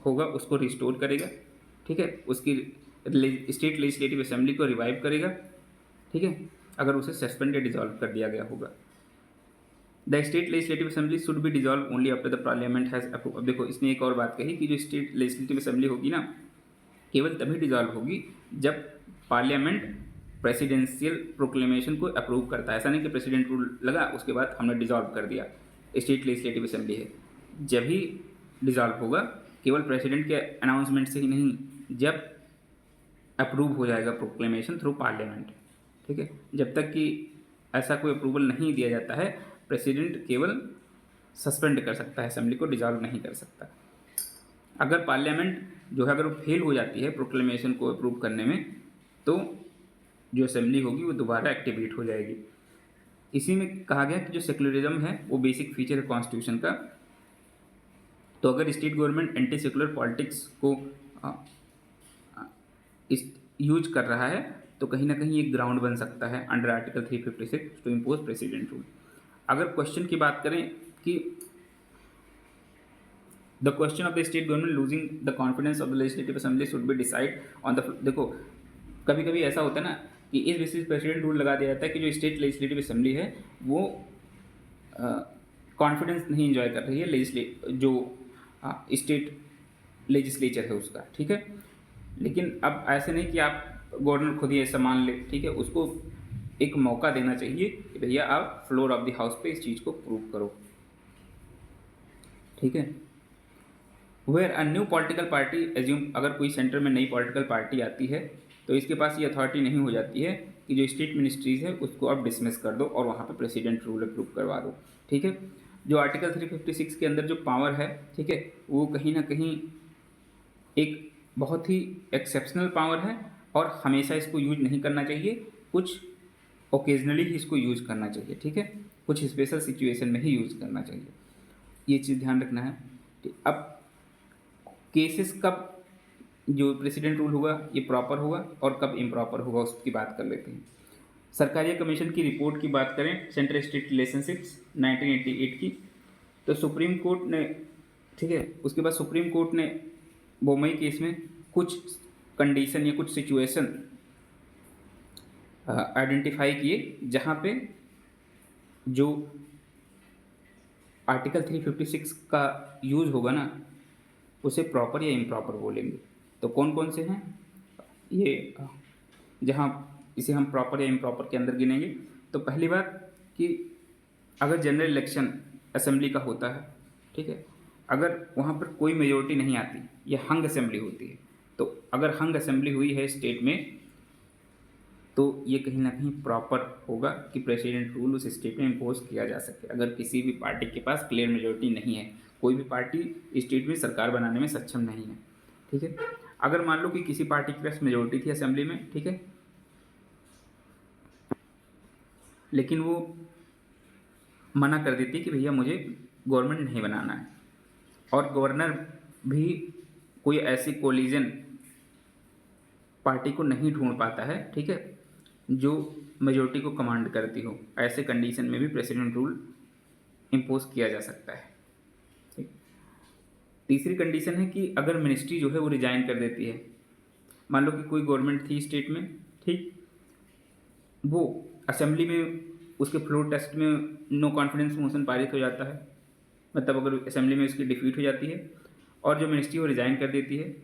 होगा उसको रिस्टोर करेगा, ठीक है, उसकी स्टेट लेजिस्लेटिव असेंबली को रिवाइव करेगा, ठीक है, अगर उसे सस्पेंड या डिजॉल्व कर दिया गया होगा। The state legislative assembly should be dissolve only after the parliament has approve. अब देखो इसने एक और बात कही कि जो स्टेट लेजिस्लेटिव असेंबली होगी ना केवल तभी डिजॉल्व होगी जब पार्लियामेंट प्रेसिडेंशियल प्रोक्लेमेशन को अप्रूव करता है। ऐसा नहीं कि प्रेसिडेंट रूल लगा उसके बाद हमने डिजॉल्व कर दिया, स्टेट लेजिस्लेटिव असेंबली है, जब ही डिजॉल्व होगा केवल प्रेसिडेंट के अनाउंसमेंट से ही नहीं, जब अप्रूव हो जाएगा प्रोक्लेमेशन थ्रू पार्लियामेंट, ठीक है। जब तक कि ऐसा कोई अप्रूवल नहीं दिया जाता है प्रेसिडेंट केवल सस्पेंड कर सकता है, असेंबली को डिजॉल्व नहीं कर सकता। अगर पार्लियामेंट जो है अगर वो फेल हो जाती है प्रोक्लेमेशन को अप्रूव करने में, तो जो असेंबली होगी वो दोबारा एक्टिवेट हो जाएगी। इसी में कहा गया कि जो सेक्युलरिज्म है वो बेसिक फीचर है कॉन्स्टिट्यूशन का। तो अगर state government anti secular politics को यूज कर रहा है तो कहीं ना कहीं एक ग्राउंड बन सकता है under article 356 to impose president rule. अगर क्वेश्चन की बात करें कि the question of the state government losing the confidence of the legislative assembly should be decide on the, देखो कभी कभी ऐसा होता है ना कि इस बेसिस प्रेसिडेंट रूल लगा दिया जाता है कि जो स्टेट लेजिस्लेटिव असेंबली है वो कॉन्फिडेंस नहीं इंजॉय कर रही है जो स्टेट लेजिस्लेचर है उसका, ठीक है। लेकिन अब ऐसे नहीं कि आप गवर्नर खुद ही ऐसा मान ले, ठीक है, उसको एक मौका देना चाहिए कि भैया आप फ्लोर ऑफ द हाउस पे इस चीज़ को प्रूव करो, ठीक है। Where a new political party assume, अगर कोई सेंटर में नई पॉलिटिकल पार्टी आती है तो इसके पास ये अथॉरिटी नहीं हो जाती है कि जो स्टेट मिनिस्ट्रीज है उसको आप डिसमिस कर दो और वहाँ पे प्रेसिडेंट रूल अप्रूव करवा दो, ठीक है। जो आर्टिकल 356 के अंदर जो पावर है, ठीक है, वो कहीं ना कहीं एक बहुत ही एक्सेप्शनल पावर है और हमेशा इसको यूज नहीं करना चाहिए, कुछ ओकेजनली ही इसको यूज करना चाहिए, ठीक है, कुछ स्पेशल सिचुएशन में ही यूज करना चाहिए, ये चीज़ ध्यान रखना है। अब केसेस कब जो प्रेसिडेंट रूल होगा ये प्रॉपर होगा और कब इम्प्रॉपर होगा उसकी बात कर लेते हैं। सरकारी कमीशन की रिपोर्ट की बात करें सेंट्रल स्टेट रिलेशनशिप्स 1988 की, तो सुप्रीम कोर्ट ने, ठीक है, उसके बाद सुप्रीम कोर्ट ने बोमई केस में कुछ कंडीशन या कुछ सिचुएशन आइडेंटिफाई किए जहाँ पे जो आर्टिकल 356 का यूज़ होगा ना उसे प्रॉपर या इम्प्रॉपर बोलेंगे। तो कौन कौन से हैं ये, जहाँ इसे हम प्रॉपर या इम्प्रॉपर के अंदर गिनेंगे। तो पहली बात कि अगर जनरल इलेक्शन असेंबली का होता है, ठीक है, अगर वहाँ पर कोई मेजोरिटी नहीं आती या हंग असेंबली होती है, तो अगर हंग असेंबली हुई है स्टेट में तो ये कहीं ना कहीं प्रॉपर होगा कि प्रेसिडेंट रूल उस स्टेट में इम्पोज किया जा सके। अगर किसी भी पार्टी के पास क्लियर मेजोरिटी नहीं है, कोई भी पार्टी स्टेट में सरकार बनाने में सक्षम नहीं है, ठीक है। अगर मान लो कि किसी पार्टी के पास मेजोरिटी थी असेंबली में, ठीक है, लेकिन वो मना कर देती है कि भैया मुझे गवर्नमेंट नहीं बनाना है, और गवर्नर भी कोई ऐसी कोलिजन पार्टी को नहीं ढूंढ पाता है, ठीक है, जो मेजोरिटी को कमांड करती हो, ऐसे कंडीशन में भी प्रेसिडेंट रूल इम्पोज किया जा सकता है, ठीक। तीसरी कंडीशन है कि अगर मिनिस्ट्री जो है वो रिजाइन कर देती है, मान लो कि कोई गवर्नमेंट थी स्टेट में, ठीक, वो असेंबली में उसके फ्लोर टेस्ट में नो कॉन्फिडेंस मोशन पारित हो जाता है, मतलब अगर असेंबली में उसकी डिफीट हो जाती है और जो मिनिस्ट्री वो रिजाइन कर देती है,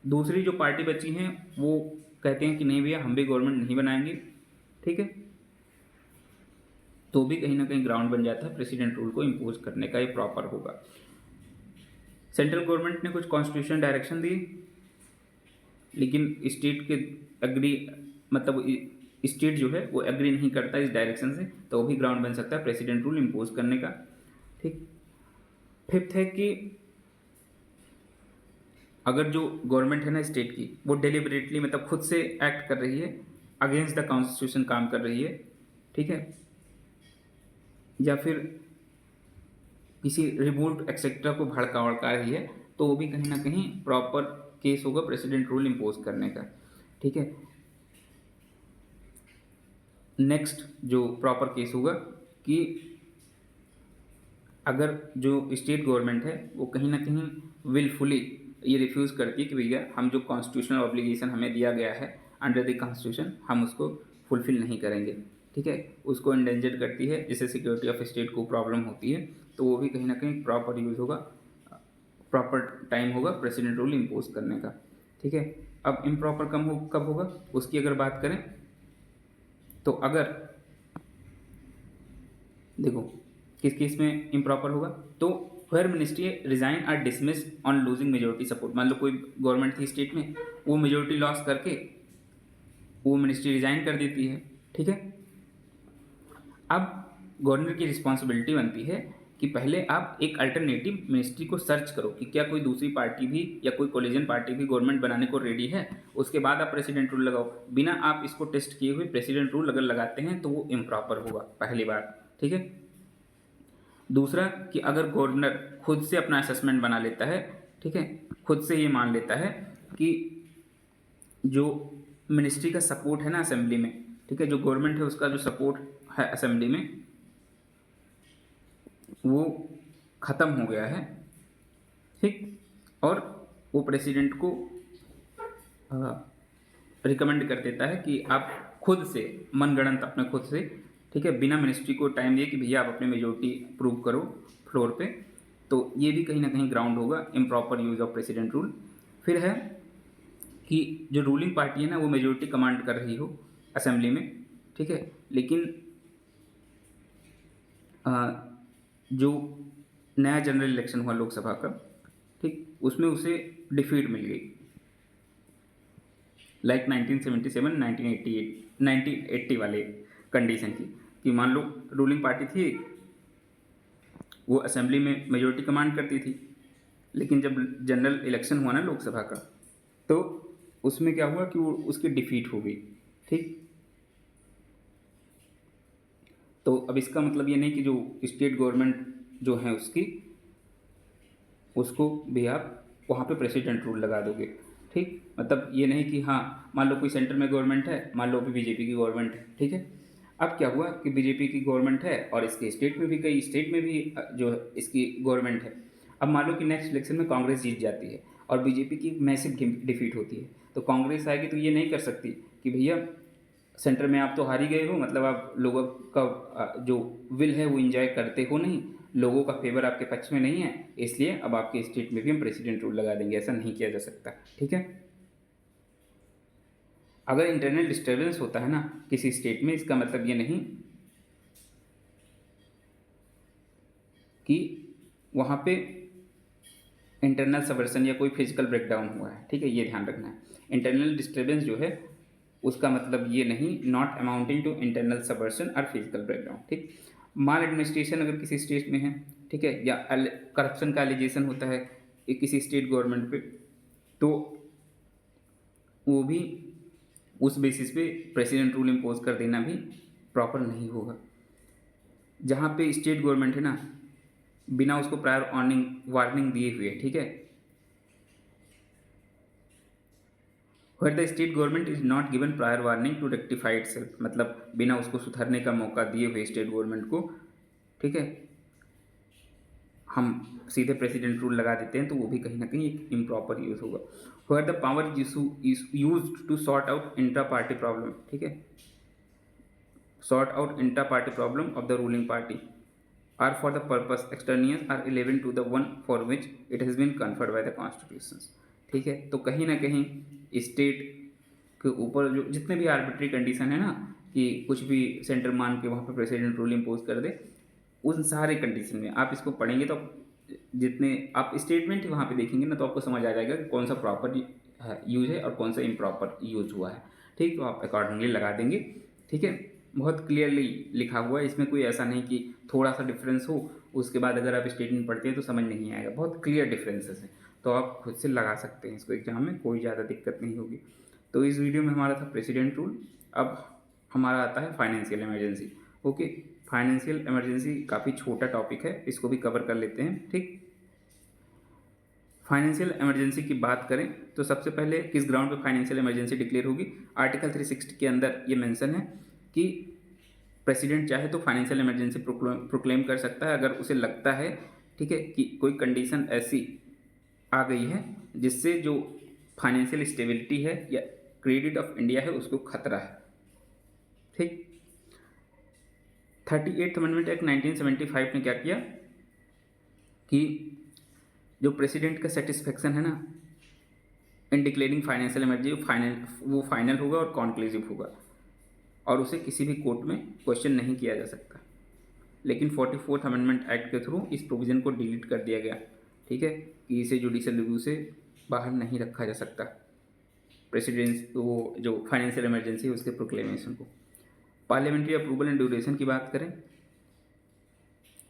दूसरी जो पार्टी बची हैं वो कहते हैं कि नहीं भैया हम भी गवर्नमेंट नहीं बनाएंगे, ठीक है, तो भी कहीं ना कहीं ग्राउंड बन जाता है प्रेसिडेंट रूल को इम्पोज करने का, ये प्रॉपर होगा। सेंट्रल गवर्नमेंट ने कुछ कॉन्स्टिट्यूशन डायरेक्शन दिए, लेकिन स्टेट के एग्री, मतलब स्टेट जो है वो एग्री नहीं करता इस डायरेक्शन से, तो वो भी ग्राउंड बन सकता है प्रेसिडेंट रूल इम्पोज करने का, ठीक। फिफ्थ है कि अगर जो गवर्नमेंट है ना स्टेट की वो डेलिबरेटली मतलब खुद से एक्ट कर रही है, अगेंस्ट द कॉन्स्टिट्यूशन काम कर रही है, ठीक है, या फिर किसी रिवोल्ट एक्सेट्रा को भड़का रही है, तो वो भी कहीं ना कहीं प्रॉपर केस होगा प्रेसिडेंट रूल इम्पोज करने का, ठीक है। नेक्स्ट जो प्रॉपर केस होगा कि अगर जो स्टेट गवर्नमेंट है वो कहीं ना कहीं विलफुली ये रिफ्यूज़ करती है कि भैया हम जो कॉन्स्टिट्यूशनल ऑब्लिगेशन हमें दिया गया है अंडर द कॉन्स्टिट्यूशन हम उसको फुलफिल नहीं करेंगे, ठीक है, उसको इंडेंजर करती है, जिससे सिक्योरिटी ऑफ स्टेट को प्रॉब्लम होती है, तो वो भी कहीं ना कहीं प्रॉपर यूज़ होगा, प्रॉपर टाइम होगा प्रेसिडेंट रूल इम्पोज करने का, ठीक है। अब इम्प्रॉपर कब होगा उसकी अगर बात करें तो अगर देखो किस केस में इम्प्रॉपर होगा, तो where ministry resign or dismiss on losing majority support. मान लो कोई गवर्नमेंट थी स्टेट में, वो मेजोरिटी लॉस करके वो मिनिस्ट्री रिजाइन कर देती है, ठीक है। अब गवर्नर की रिस्पॉन्सिबिलिटी बनती है कि पहले आप एक अल्टरनेटिव मिनिस्ट्री को सर्च करो कि क्या कोई दूसरी पार्टी भी या कोई कोलिजन पार्टी भी गवर्नमेंट बनाने को रेडी है, उसके बाद आप प्रेसिडेंट रूल लगाओ। बिना आप इसको टेस्ट किए हुए प्रेसिडेंट रूल अगर लगाते हैं तो वो इम्प्रॉपर होगा, पहली बात, ठीक है। दूसरा कि अगर गवर्नर खुद से अपना असेसमेंट बना लेता है, ठीक है, खुद से ये मान लेता है कि जो मिनिस्ट्री का सपोर्ट है ना असेंबली में, ठीक है, जो गवर्नमेंट है उसका जो सपोर्ट है असेंबली में वो ख़त्म हो गया है, ठीक, और वो प्रेसिडेंट को रिकमेंड कर देता है कि आप खुद से मनगढ़ंत अपने खुद से, ठीक है, बिना मिनिस्ट्री को टाइम दिए कि भैया आप अपनी मेजोरिटी प्रूव करो फ्लोर पे, तो ये भी कहीं ना कहीं ग्राउंड होगा improper use of president rule. फिर है कि जो रूलिंग पार्टी है ना वो मेजोरिटी कमांड कर रही हो असेंबली में, ठीक है, लेकिन जो नया जनरल इलेक्शन हुआ लोकसभा का, ठीक, उसमें उसे डिफीट मिल गई, लाइक 1977 1988 1980 वाले कंडीशन की, कि मान लो रूलिंग पार्टी थी वो असेंबली में मेजोरिटी कमांड करती थी, लेकिन जब जनरल इलेक्शन हुआ ना लोकसभा का तो उसमें क्या हुआ कि वो उसकी डिफीट हो गई, ठीक। तो अब इसका मतलब ये नहीं कि जो स्टेट गवर्नमेंट जो है उसको भी आप वहाँ पे प्रेसिडेंट रूल लगा दोगे, ठीक। मतलब ये नहीं कि हाँ मान लो कोई सेंटर में गवर्नमेंट है, मान लो अभी बीजेपी की गवर्नमेंट है, ठीक है। अब क्या हुआ कि बीजेपी की गवर्नमेंट है और इसके स्टेट में भी कई स्टेट में भी जो इसकी गवर्नमेंट है। अब मान लो कि नेक्स्ट इलेक्शन में कांग्रेस जीत जाती है और बीजेपी की मैसिव डिफीट होती है, तो कांग्रेस आएगी तो ये नहीं कर सकती कि भैया सेंटर में आप तो हार ही गए हो, मतलब आप लोगों का जो विल है वो इंजॉय करते हो नहीं, लोगों का फेवर आपके पक्ष में नहीं है, इसलिए अब आपके स्टेट में भी हम प्रेसिडेंट रूल लगा देंगे। ऐसा नहीं किया जा सकता, ठीक है। अगर इंटरनल डिस्टर्बेंस होता है ना किसी स्टेट में, इसका मतलब ये नहीं कि वहाँ पे इंटरनल सबवर्सन या कोई फिजिकल ब्रेकडाउन हुआ है, ठीक है, ये ध्यान रखना है। इंटरनल डिस्टर्बेंस जो है उसका मतलब ये नहीं, not amounting to internal Subversion और फिजिकल ब्रेकडाउन, ठीक। माल एडमिनिस्ट्रेशन अगर किसी स्टेट में है, ठीक है, या करप्शन का एलिगेशन होता है किसी स्टेट गवर्नमेंट पे, तो वो भी उस बेसिस पे प्रेसिडेंट रूल इम्पोज कर देना भी प्रॉपर नहीं होगा। जहाँ पे स्टेट गवर्नमेंट है ना बिना उसको प्रायर वार्निंग दिए हुए, ठीक है, where the state government is not given prior warning to rectify itself, मतलब बिना उसको सुधरने का मौका दिए हुए स्टेट गवर्नमेंट को, ठीक है, हम सीधे प्रेसिडेंट रूल लगा देते हैं, तो वो भी कहीं ना कहीं एक इम्प्रॉपर यूज होगा। Where the power is used to sort out intra party problem, ठीक है, sort out intra party problem of the ruling party or for the purpose extraneous or irrelevant to the one for which it has been conferred by the constitution, ठीक है। तो कहीं ना कहीं state के ऊपर जो जितने भी आर्बिट्री कंडीशन है ना कि कुछ भी सेंटर मान के वहाँ पे प्रेसिडेंट रूल इम्पोज कर दे, उन सारे कंडीशन में आप इसको पढ़ेंगे तो जितने आप स्टेटमेंट वहाँ पे देखेंगे ना तो आपको समझ आ जाएगा कि कौन सा प्रॉपर यूज है और कौन सा इम्प्रॉपर यूज हुआ है, ठीक। तो आप अकॉर्डिंगली लगा देंगे, ठीक है। बहुत क्लियरली लिखा हुआ है, इसमें कोई ऐसा नहीं कि थोड़ा सा डिफरेंस हो उसके बाद अगर आप स्टेटमेंट पढ़ते हैं तो समझ नहीं आएगा, बहुत क्लियर डिफरेंसेस हैं, तो आप खुद से लगा सकते हैं इसको एग्जाम में, कोई ज़्यादा दिक्कत नहीं होगी। तो इस वीडियो में हमारा था प्रेसिडेंट रूल। अब हमारा आता है financial emergency. Okay, financial emergency काफ़ी छोटा टॉपिक है, इसको भी कवर कर लेते हैं, ठीक। फाइनेंशियल इमरजेंसी की बात करें तो सबसे पहले किस ग्राउंड पे फाइनेंशियल इमरजेंसी डिक्लेयर होगी, आर्टिकल 360 के अंदर ये मेंशन है कि प्रेसिडेंट चाहे तो फाइनेंशियल इमरजेंसी प्रोक्लेम कर सकता है अगर उसे लगता है, ठीक है, कि कोई कंडीशन ऐसी आ गई है जिससे जो फाइनेंशियल स्टेबिलिटी है या क्रेडिट ऑफ इंडिया है उसको खतरा है, ठीक। 38th अमेंडमेंट एक्ट 1975 ने क्या किया कि जो प्रेसिडेंट का सेटिस्फेक्शन है ना इन डिक्लेयरिंग फाइनेंशियल इमरजेंसी वो फाइनल होगा और कॉन्क्लूसिव होगा और उसे किसी भी कोर्ट में क्वेश्चन नहीं किया जा सकता। लेकिन 44th अमेंडमेंट एक्ट के थ्रू इस प्रोविज़न को डिलीट कर दिया गया, ठीक है, कि इसे जुडिशियल रिव्यू से बाहर नहीं रखा जा सकता प्रेसिडेंट वो जो फाइनेंशियल इमरजेंसी है उसके प्रोक्लेमेशन को। पार्लियामेंट्री अप्रूवल एंड ड्यूरेशन की बात करें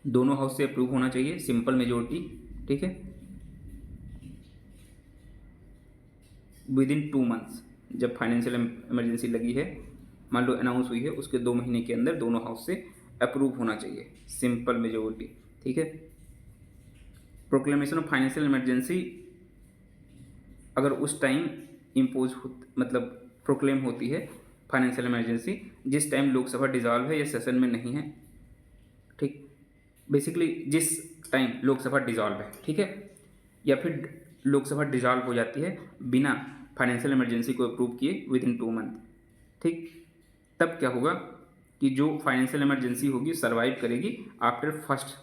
दोनों हाउस से अप्रूव होना चाहिए, सिंपल मेजोरिटी, ठीक है, विद इन 2 मंथ्स। जब फाइनेंशियल इमरजेंसी लगी है, मान लो अनाउंस हुई है, उसके 2 महीने के अंदर दोनों हाउस से अप्रूव होना चाहिए, सिंपल मेजोरिटी, ठीक है। प्रोक्लेमेशन ऑफ फाइनेंशियल इमरजेंसी अगर उस टाइम इम्पोज मतलब प्रोक्लेम होती है फाइनेंशियल इमरजेंसी जिस टाइम लोकसभा डिजॉल्व है या सेशन में नहीं है, ठीक, बेसिकली जिस टाइम लोकसभा डिजॉल्व है, ठीक है, या फिर लोकसभा डिजॉल्व हो जाती है बिना फाइनेंशियल इमरजेंसी को अप्रूव किए विद इन 2 मंथ, ठीक, तब क्या होगा कि जो फाइनेंशियल इमरजेंसी होगी सर्वाइव करेगी after first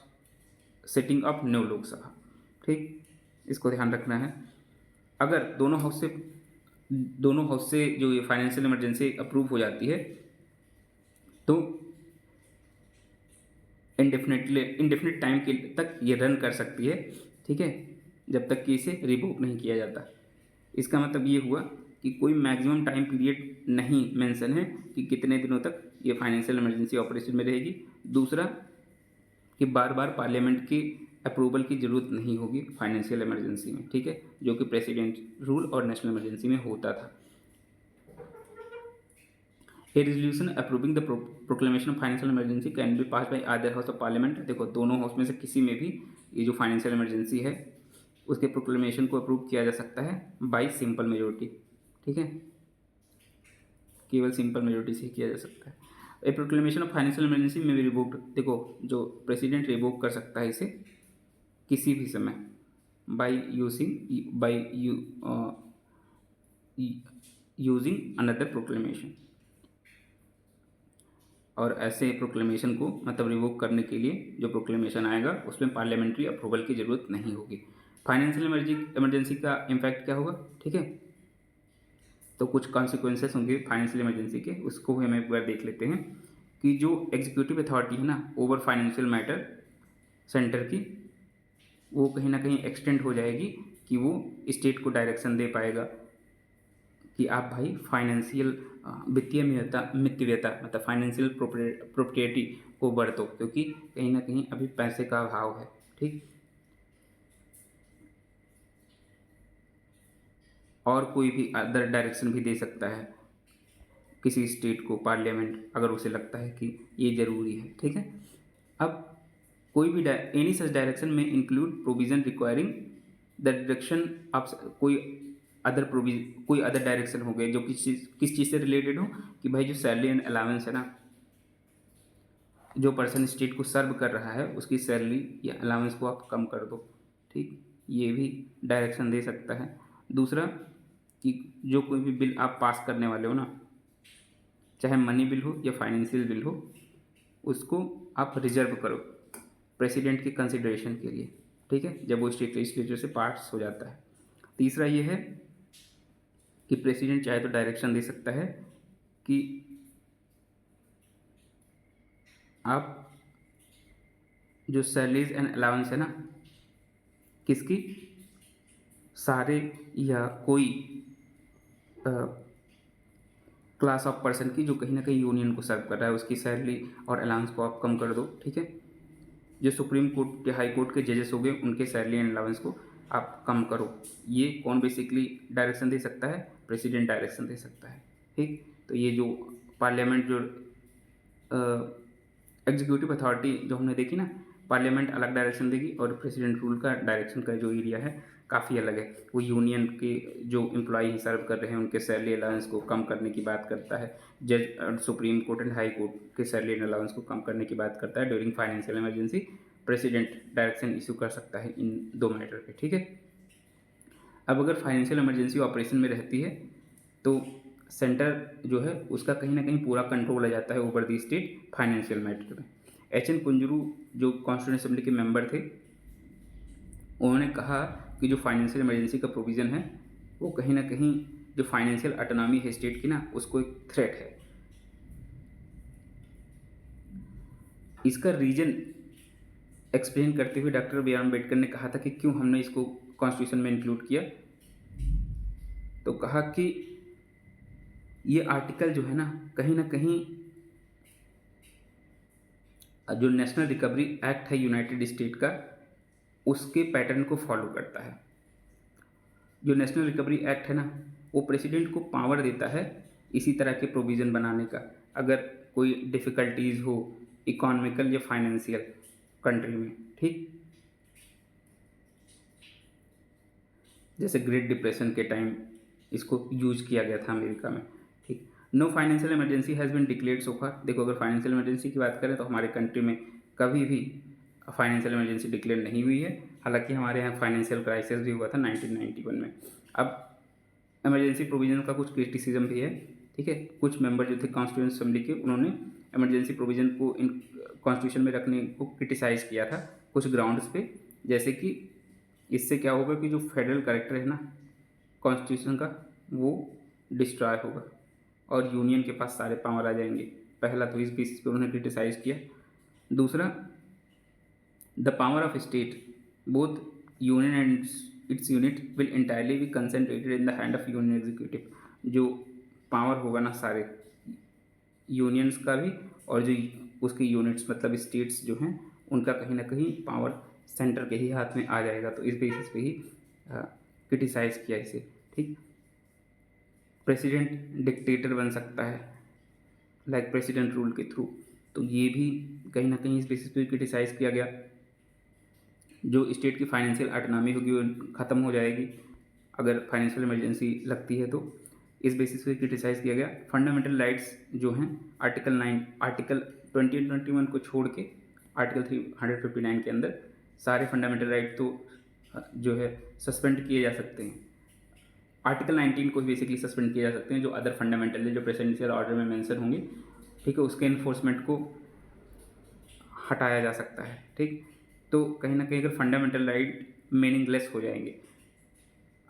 setting of new Lok Sabha, ठीक, इसको ध्यान रखना है। अगर दोनों हाउस से जो ये फाइनेंशियल इमरजेंसी अप्रूव हो जाती है तो इंडेफिनिट टाइम के तक ये रन कर सकती है, ठीक है, जब तक कि इसे रिवोक नहीं किया जाता। इसका मतलब ये हुआ कि कोई मैक्सिमम टाइम पीरियड नहीं मेंशन है कि कितने दिनों तक ये फाइनेंशियल इमरजेंसी ऑपरेशन में रहेगी। दूसरा कि बार बार पार्लियामेंट की अप्रूवल की ज़रूरत नहीं होगी फाइनेंशियल इमरजेंसी में, ठीक है, जो कि प्रेसिडेंट रूल और नेशनल इमरजेंसी में होता था। A resolution approving the proclamation of financial emergency can be pass by other house of parliament. देखो दोनों हाउस में से किसी में भी ये जो फाइनेंशियल इमरजेंसी है उसके प्रोक्लेमेशन को अप्रूव किया जा सकता है बाई सिंपल मेजोरिटी, ठीक है, केवल सिंपल मेजोरिटी से ही किया जा सकता है। ए प्रोक्लेमेशन ऑफ फाइनेंशियल इमरजेंसी में भी रिवोक्ड, देखो जो प्रेसिडेंट रिवोक कर सकता है इसे किसी भी समय बाई यूजिंग अनदर प्रोक्लेमेशन। और ऐसे प्रोक्लेमेशन को मतलब रिवोक करने के लिए जो प्रोक्लेमेशन आएगा उसमें पार्लियामेंट्री अप्रूवल की ज़रूरत नहीं होगी। फाइनेंशियल इमरजेंसी का इम्पैक्ट क्या होगा, ठीक है, तो कुछ कॉन्सिक्वेंसेस होंगे फाइनेंशियल इमरजेंसी के, उसको भी हम एक बार देख लेते हैं कि जो एग्जीक्यूटिव अथॉरिटी है ना ओवर फाइनेंशियल मैटर सेंटर की, वो कहीं ना कहीं एक्सटेंड हो जाएगी कि वो स्टेट को डायरेक्शन दे पाएगा कि आप भाई फाइनेंशियल वित्तीय मितव्ययता मतलब फाइनेंशियल प्रोप्रिएटी को बरतो, क्योंकि कहीं ना कहीं अभी पैसे का अभाव है, ठीक। और कोई भी अदर डायरेक्शन भी दे सकता है किसी स्टेट को पार्लियामेंट अगर उसे लगता है कि ये ज़रूरी है, ठीक है। अब कोई भी एनी सच डायरेक्शन में include provision requiring the direction of कोई अदर डायरेक्शन हो गए जो किस चीज़ से रिलेटेड हो कि भाई जो सैलरी एंड अलाउंस है ना, जो पर्सन स्टेट को सर्व कर रहा है उसकी सैलरी या अलाउंस को आप कम कर दो, ठीक, ये भी डायरेक्शन दे सकता है। दूसरा कि जो कोई भी बिल आप पास करने वाले हो ना, चाहे मनी बिल हो या फाइनेंशियल बिल हो, उसको आप रिजर्व करो प्रेसिडेंट के कंसिडरेशन के लिए, ठीक है, जब वो स्टेट लेजिस्लेचर से पास हो जाता है। तीसरा ये है कि प्रेसिडेंट चाहे तो डायरेक्शन दे सकता है कि आप जो सैलरीज एंड अलाउंस है ना किसकी, सारे या कोई क्लास ऑफ पर्सन की जो कहीं ना कहीं यूनियन को सर्व कर रहा है उसकी सैलरी और अलाउंस को आप कम कर दो, ठीक है। जो सुप्रीम कोर्ट के हाई कोर्ट के जजेस हो गए उनके सैलरी एंड अलाउंस को आप कम करो। ये कौन बेसिकली डायरेक्शन दे सकता है, प्रेसिडेंट डायरेक्शन दे सकता है, ठीक। तो ये जो पार्लियामेंट जो एग्जीक्यूटिव अथॉरिटी जो हमने देखी ना, पार्लियामेंट अलग डायरेक्शन देगी और प्रेसिडेंट रूल का डायरेक्शन का जो एरिया है काफ़ी अलग है। वो यूनियन के जो एम्प्लॉई सर्व कर रहे हैं उनके सैलरी अलाउंस को कम करने की बात करता है, जज supreme court and high court के सैलरी एंड अलाउंस को कम करने की बात करता है। During financial emergency president direction issue कर सकता है इन 2 मैटर पे, ठीक है। अब अगर फाइनेंशियल इमरजेंसी ऑपरेशन में रहती है तो सेंटर जो है उसका कहीं ना कहीं पूरा कंट्रोल आ जाता है over the state financial matter में। एच.एन. कुंजरू जो कॉन्स्टिट्यूशन असेंबली के मेंबर थे, उन्होंने कहा कि जो फाइनेंशियल इमरजेंसी का प्रोविज़न है वो कहीं ना कहीं जो फाइनेंशियल ऑटोनॉमी है स्टेट की ना उसको एक थ्रेट है। इसका रीजन एक्सप्लेन करते हुए डॉक्टर बी आर अम्बेडकर ने कहा था कि क्यों हमने इसको कॉन्स्टिट्यूशन में इंक्लूड किया, तो कहा कि ये आर्टिकल जो है ना कहीं जो नेशनल रिकवरी एक्ट है यूनाइटेड स्टेट का, उसके पैटर्न को फॉलो करता है। जो नेशनल रिकवरी एक्ट है ना, वो प्रेसिडेंट को पावर देता है इसी तरह के प्रोविज़न बनाने का, अगर कोई डिफ़िकल्टीज़ हो इकोनॉमिकल या फाइनेंशियल कंट्री में, ठीक। जैसे ग्रेट डिप्रेशन के टाइम इसको यूज किया गया था अमेरिका में, ठीक। No financial emergency has been declared so far. देखो, अगर फाइनेंशियल इमरजेंसी की बात करें तो हमारे कंट्री में कभी भी फाइनेंशियल इमरजेंसी डिक्लेयर नहीं हुई है। हालांकि हमारे यहाँ फाइनेंशियल क्राइसिस भी हुआ था 1991 में। अब इमरजेंसी प्रोविज़न का कुछ क्रिटिसिज्म भी है, ठीक है। कुछ मेंबर जो थे कॉन्स्टिट्यूएंट असेंबली के, उन्होंने इमरजेंसी प्रोविज़न को इन कॉन्स्टिट्यूशन में रखने को क्रिटिसाइज़ किया था कुछ ग्राउंड्स पे, जैसे कि इससे क्या होगा कि जो फेडरल कैरेक्टर है ना कॉन्स्टिट्यूशन का, वो डिस्ट्रॉय होगा और यूनियन के पास सारे पावर आ जाएंगे। पहला तो इस बेसिस पे उन्होंने क्रिटिसाइज़ किया। दूसरा, the power of state both union and its unit will entirely be concentrated in the hand of union executive. जो पावर होगा ना सारे यूनियंस का भी, और जो उसके यूनिट्स मतलब स्टेट्स जो हैं, उनका कहीं ना कहीं पावर सेंटर के ही हाथ में आ जाएगा। तो इस बेसिस पे ही क्रिटिसाइज़ किया इसे, ठीक। प्रेसिडेंट डिक्टेटर बन सकता है लाइक प्रेसिडेंट रूल के थ्रू, तो ये भी कहीं ना कहीं इस बेसिस पे क्रिटिसाइज़ किया गया। जो स्टेट की फाइनेंशियल ऑटोनॉमी होगी वो ख़त्म हो जाएगी अगर फाइनेंशियल इमरजेंसी लगती है तो। इस बेसिस पे क्रिटिसाइज़ किया गया। फंडामेंटल राइट्स जो हैं आर्टिकल 2021 को छोड़ के आर्टिकल 359 के अंदर सारे फंडामेंटल राइट तो जो है सस्पेंड किए जा सकते हैं। आर्टिकल 19 को बेसिकली सस्पेंड किए जा सकते हैं, जो अदर फंडामेंटल है जो प्रेसिडेंशियल ऑर्डर में मेंशन होंगे, ठीक है, उसके इन्फोर्समेंट को हटाया जा सकता है, ठीक। तो कहीं ना कहीं अगर फंडामेंटल राइट मीनिंगलेस हो जाएंगे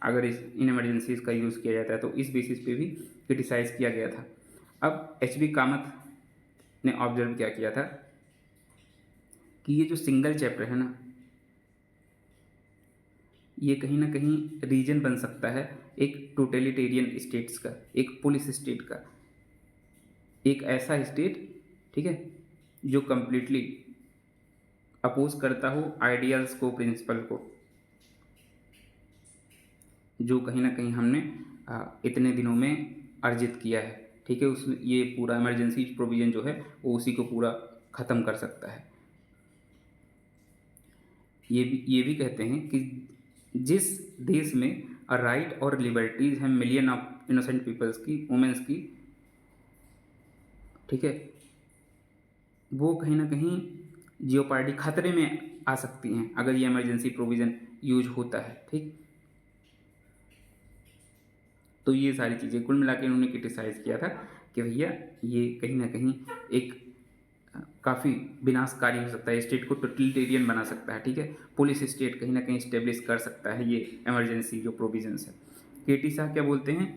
अगर इन इमरजेंसीज का यूज़ किया जाता है, तो इस बेसिस पे भी क्रिटिसाइज़ किया गया था। अब एच बी कामत ने ऑब्जर्व क्या किया था कि ये जो सिंगल चैप्टर है ना, ये कहीं ना कहीं रीजन बन सकता है एक टोटलिटेरियन स्टेट्स का, एक पुलिस स्टेट का, एक ऐसा स्टेट, ठीक है, जो कम्प्लीटली अपोज करता हो आइडियल्स को, प्रिंसिपल को, जो कहीं ना कहीं हमने इतने दिनों में अर्जित किया है, ठीक है। उस ये पूरा इमरजेंसी प्रोविज़न जो है वो उसी को पूरा ख़त्म कर सकता है। ये भी कहते हैं कि जिस देश में राइट और लिबर्टीज़ हैं मिलियन ऑफ इनोसेंट पीपल्स की, वुमेंस की, ठीक है, वो कहीं ना कहीं जियोपार्डी खतरे में आ सकती हैं अगर ये इमरजेंसी प्रोविज़न यूज होता है, ठीक। तो ये सारी चीज़ें कुल मिला के इन्होंने क्रिटिसाइज़ किया था कि भैया ये कहीं ना कहीं एक काफ़ी विनाशकारी हो सकता है, स्टेट को टोटलिटेरियन बना सकता है, ठीक है। पुलिस स्टेट कहीं ना कहीं इस्टेब्लिश कर सकता है ये इमरजेंसी जो प्रोविजंस है। केटी शाह क्या बोलते हैं,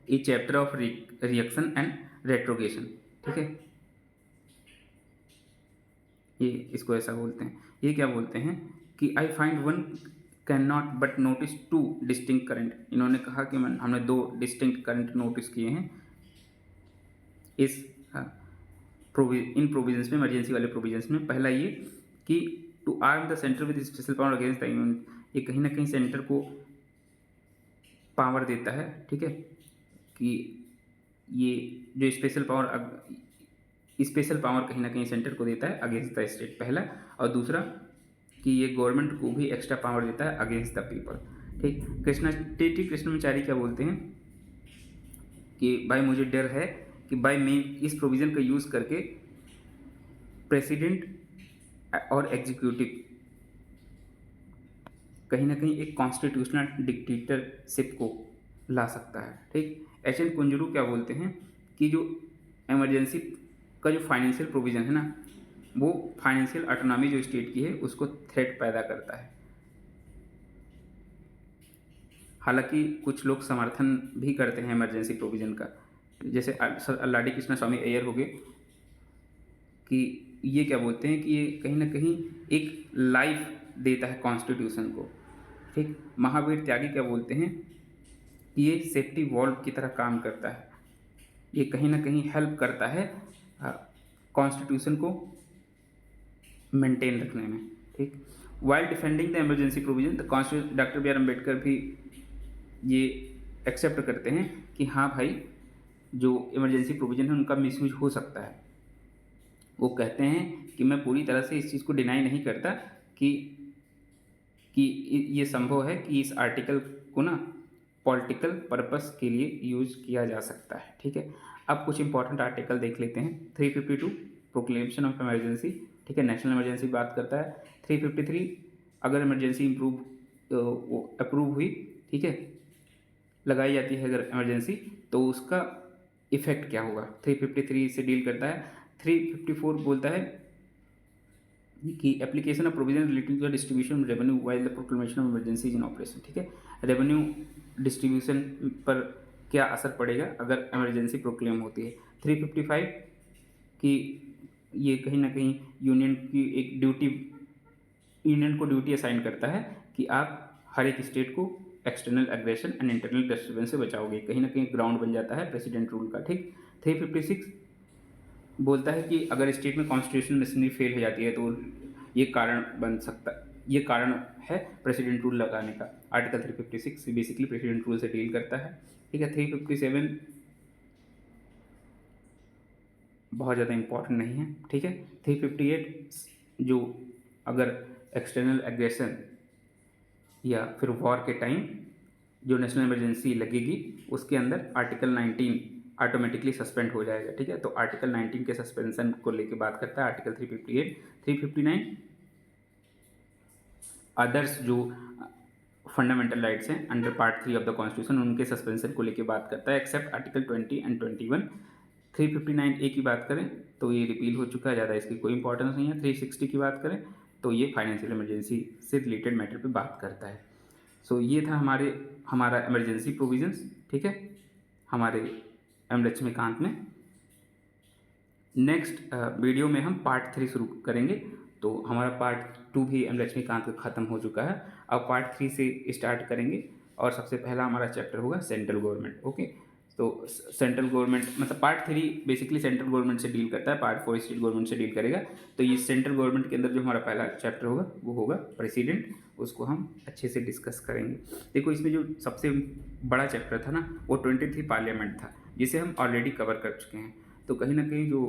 ए चैप्टर ऑफ रिएक्शन एंड रेट्रोगेशन, ठीक है, ये इसको ऐसा बोलते हैं। ये क्या बोलते हैं कि I find one can not but notice two distinct current. इन्होंने कहा कि हमने दो डिस्टिंक्ट करंट नोटिस किए हैं इस इन प्रोविजंस में, इमरजेंसी वाले प्रोविजंस में। पहला ये कि to arm the centre with special power against the union, ये कहीं ना कहीं सेंटर को पावर देता है, ठीक है, कि ये जो स्पेशल पावर कहीं ना कहीं सेंटर को देता है अगेंस्ट द स्टेट, पहला। और दूसरा कि ये गवर्नमेंट को भी एक्स्ट्रा पावर देता है अगेंस्ट द पीपल, ठीक। कृष्णमाचारी क्या बोलते हैं कि भाई मुझे डर है कि भाई मैं इस प्रोविज़न का यूज़ करके प्रेसिडेंट और एग्जीक्यूटिव कहीं ना कहीं एक कॉन्स्टिट्यूशनल डिक्टेटरशिप को ला सकता है, ठीक। एच एन कुंजरू क्या बोलते हैं कि जो इमरजेंसी का जो फाइनेंशियल प्रोविज़न है ना, वो फाइनेंशियल ऑटोनॉमी जो स्टेट की है उसको थ्रेट पैदा करता है। हालांकि कुछ लोग समर्थन भी करते हैं इमरजेंसी प्रोविज़न का, जैसे अल्लाडी कृष्णा स्वामी अय्यर हो गए, कि ये क्या बोलते हैं कि ये कहीं ना कहीं एक लाइफ देता है कॉन्स्टिट्यूशन को, ठीक। महावीर त्यागी क्या बोलते हैं कि ये सेफ्टी वॉल्व की तरह काम करता है, ये कहीं ना कहीं हेल्प करता है कॉन्स्टिट्यूशन को मेंटेन रखने में, ठीक। While defending the emergency provision the constitution, doctor B R Ambedkar भी ये एक्सेप्ट करते हैं कि हाँ भाई जो इमरजेंसी प्रोविजन है उनका मिसयूज हो सकता है। वो कहते हैं कि मैं पूरी तरह से इस चीज़ को डिनाई नहीं करता कि कि ये संभव है कि इस आर्टिकल को ना पॉलिटिकल पर्पस के लिए यूज किया जा सकता है, ठीक है। अब कुछ इंपॉर्टेंट आर्टिकल देख लेते हैं। 352 प्रोक्लेमेशन ऑफ इमरजेंसी, ठीक है, नेशनल इमरजेंसी बात करता है। 353 अगर इमरजेंसी अप्रूव हुई, ठीक है, लगाई जाती है अगर इमरजेंसी, तो उसका इफेक्ट क्या होगा, 353 से डील करता है। 354 बोलता है कि application of provision relating to distribution revenue while the proclamation of emergency in operation, ठीक है। रेवेन्यू डिस्ट्रीब्यूशन पर क्या असर पड़ेगा अगर इमरजेंसी प्रोक्लेम होती है। 355 कि ये कहीं ना कहीं यूनियन को ड्यूटी असाइन करता है कि आप हर एक स्टेट को external aggression and internal disturbance से बचाओगे, कहीं ना कहीं ग्राउंड बन जाता है प्रेसिडेंट रूल का, ठीक। 356 बोलता है कि अगर स्टेट में कॉन्स्टिट्यूशनल मशीनरी फेल हो जाती है तो ये कारण बन सकता है, ये कारण है प्रेसिडेंट रूल लगाने का। आर्टिकल 356 बेसिकली प्रेसिडेंट रूल से डील करता है, ठीक है। 357 बहुत ज़्यादा इंपॉर्टेंट नहीं है, ठीक है। 358 जो अगर एक्सटर्नल एग्रेशन या फिर वॉर के टाइम जो नेशनल इमरजेंसी लगेगी उसके अंदर आर्टिकल 19 ऑटोमेटिकली सस्पेंड हो जाएगा, ठीक है। तो आर्टिकल 19 के सस्पेंशन को लेके बात करता है आर्टिकल 358। 359 अदर्स जो फंडामेंटल राइट्स हैं under part 3 of the constitution उनके सस्पेंशन को लेके बात करता है, एक्सेप्ट आर्टिकल 20 एंड 21। 359 ए की बात करें तो ये रिपील हो चुका है, ज़्यादा इसकी कोई इंपॉर्टेंस नहीं है। 360 की बात करें तो ये फाइनेंशियल इमरजेंसी से रिलेटेड मैटर पे बात करता है। सो ये था हमारा इमरजेंसी प्रोविजंस, ठीक है, हमारे एम लक्ष्मीकांत में। नेक्स्ट वीडियो में हम पार्ट 3 शुरू करेंगे। तो हमारा पार्ट 2 भी एम लक्ष्मीकांत का ख़त्म हो चुका है, अब पार्ट 3 से स्टार्ट करेंगे और सबसे पहला हमारा चैप्टर होगा सेंट्रल गवर्नमेंट, ओके। तो सेंट्रल गवर्नमेंट मतलब पार्ट 3 बेसिकली सेंट्रल गवर्नमेंट से डील करता है, पार्ट 4 स्टेट गवर्नमेंट से डील करेगा। तो ये सेंट्रल गवर्नमेंट के अंदर जो हमारा पहला चैप्टर होगा वो होगा प्रेसिडेंट, उसको हम अच्छे से डिस्कस करेंगे। देखो इसमें जो सबसे बड़ा चैप्टर था ना वो 23 पार्लियामेंट था, जिसे हम ऑलरेडी कवर कर चुके हैं। तो कहीं ना कहीं जो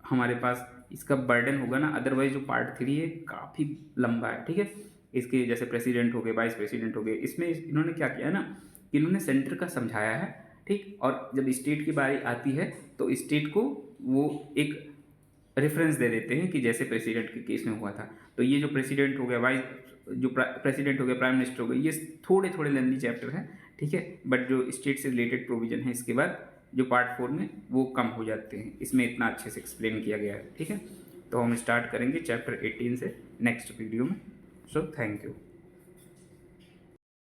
हमारे पास इसका बर्डन होगा ना, अदरवाइज जो पार्ट 3 है काफ़ी लंबा है, ठीक है। इसके जैसे प्रेसिडेंट हो गए, वाइस प्रेसिडेंट हो गए, इसमें इन्होंने क्या किया ना कि इन्होंने सेंटर का समझाया है, ठीक। और जब स्टेट की बारी आती है तो स्टेट को वो एक रेफरेंस दे देते हैं कि जैसे प्रेसिडेंट के केस में हुआ था। तो ये जो प्रेसिडेंट हो गया, प्रेसिडेंट हो गया, प्राइम मिनिस्टर हो गया, ये थोड़े थोड़े लेंदी चैप्टर हैं, ठीक है। बट जो स्टेट से रिलेटेड प्रोविजन है इसके बाद जो पार्ट 4 में वो कम हो जाते हैं, इसमें इतना अच्छे से एक्सप्लेन किया गया है, ठीक है। तो हम स्टार्ट करेंगे चैप्टर 18 से नेक्स्ट वीडियो में। So thank you.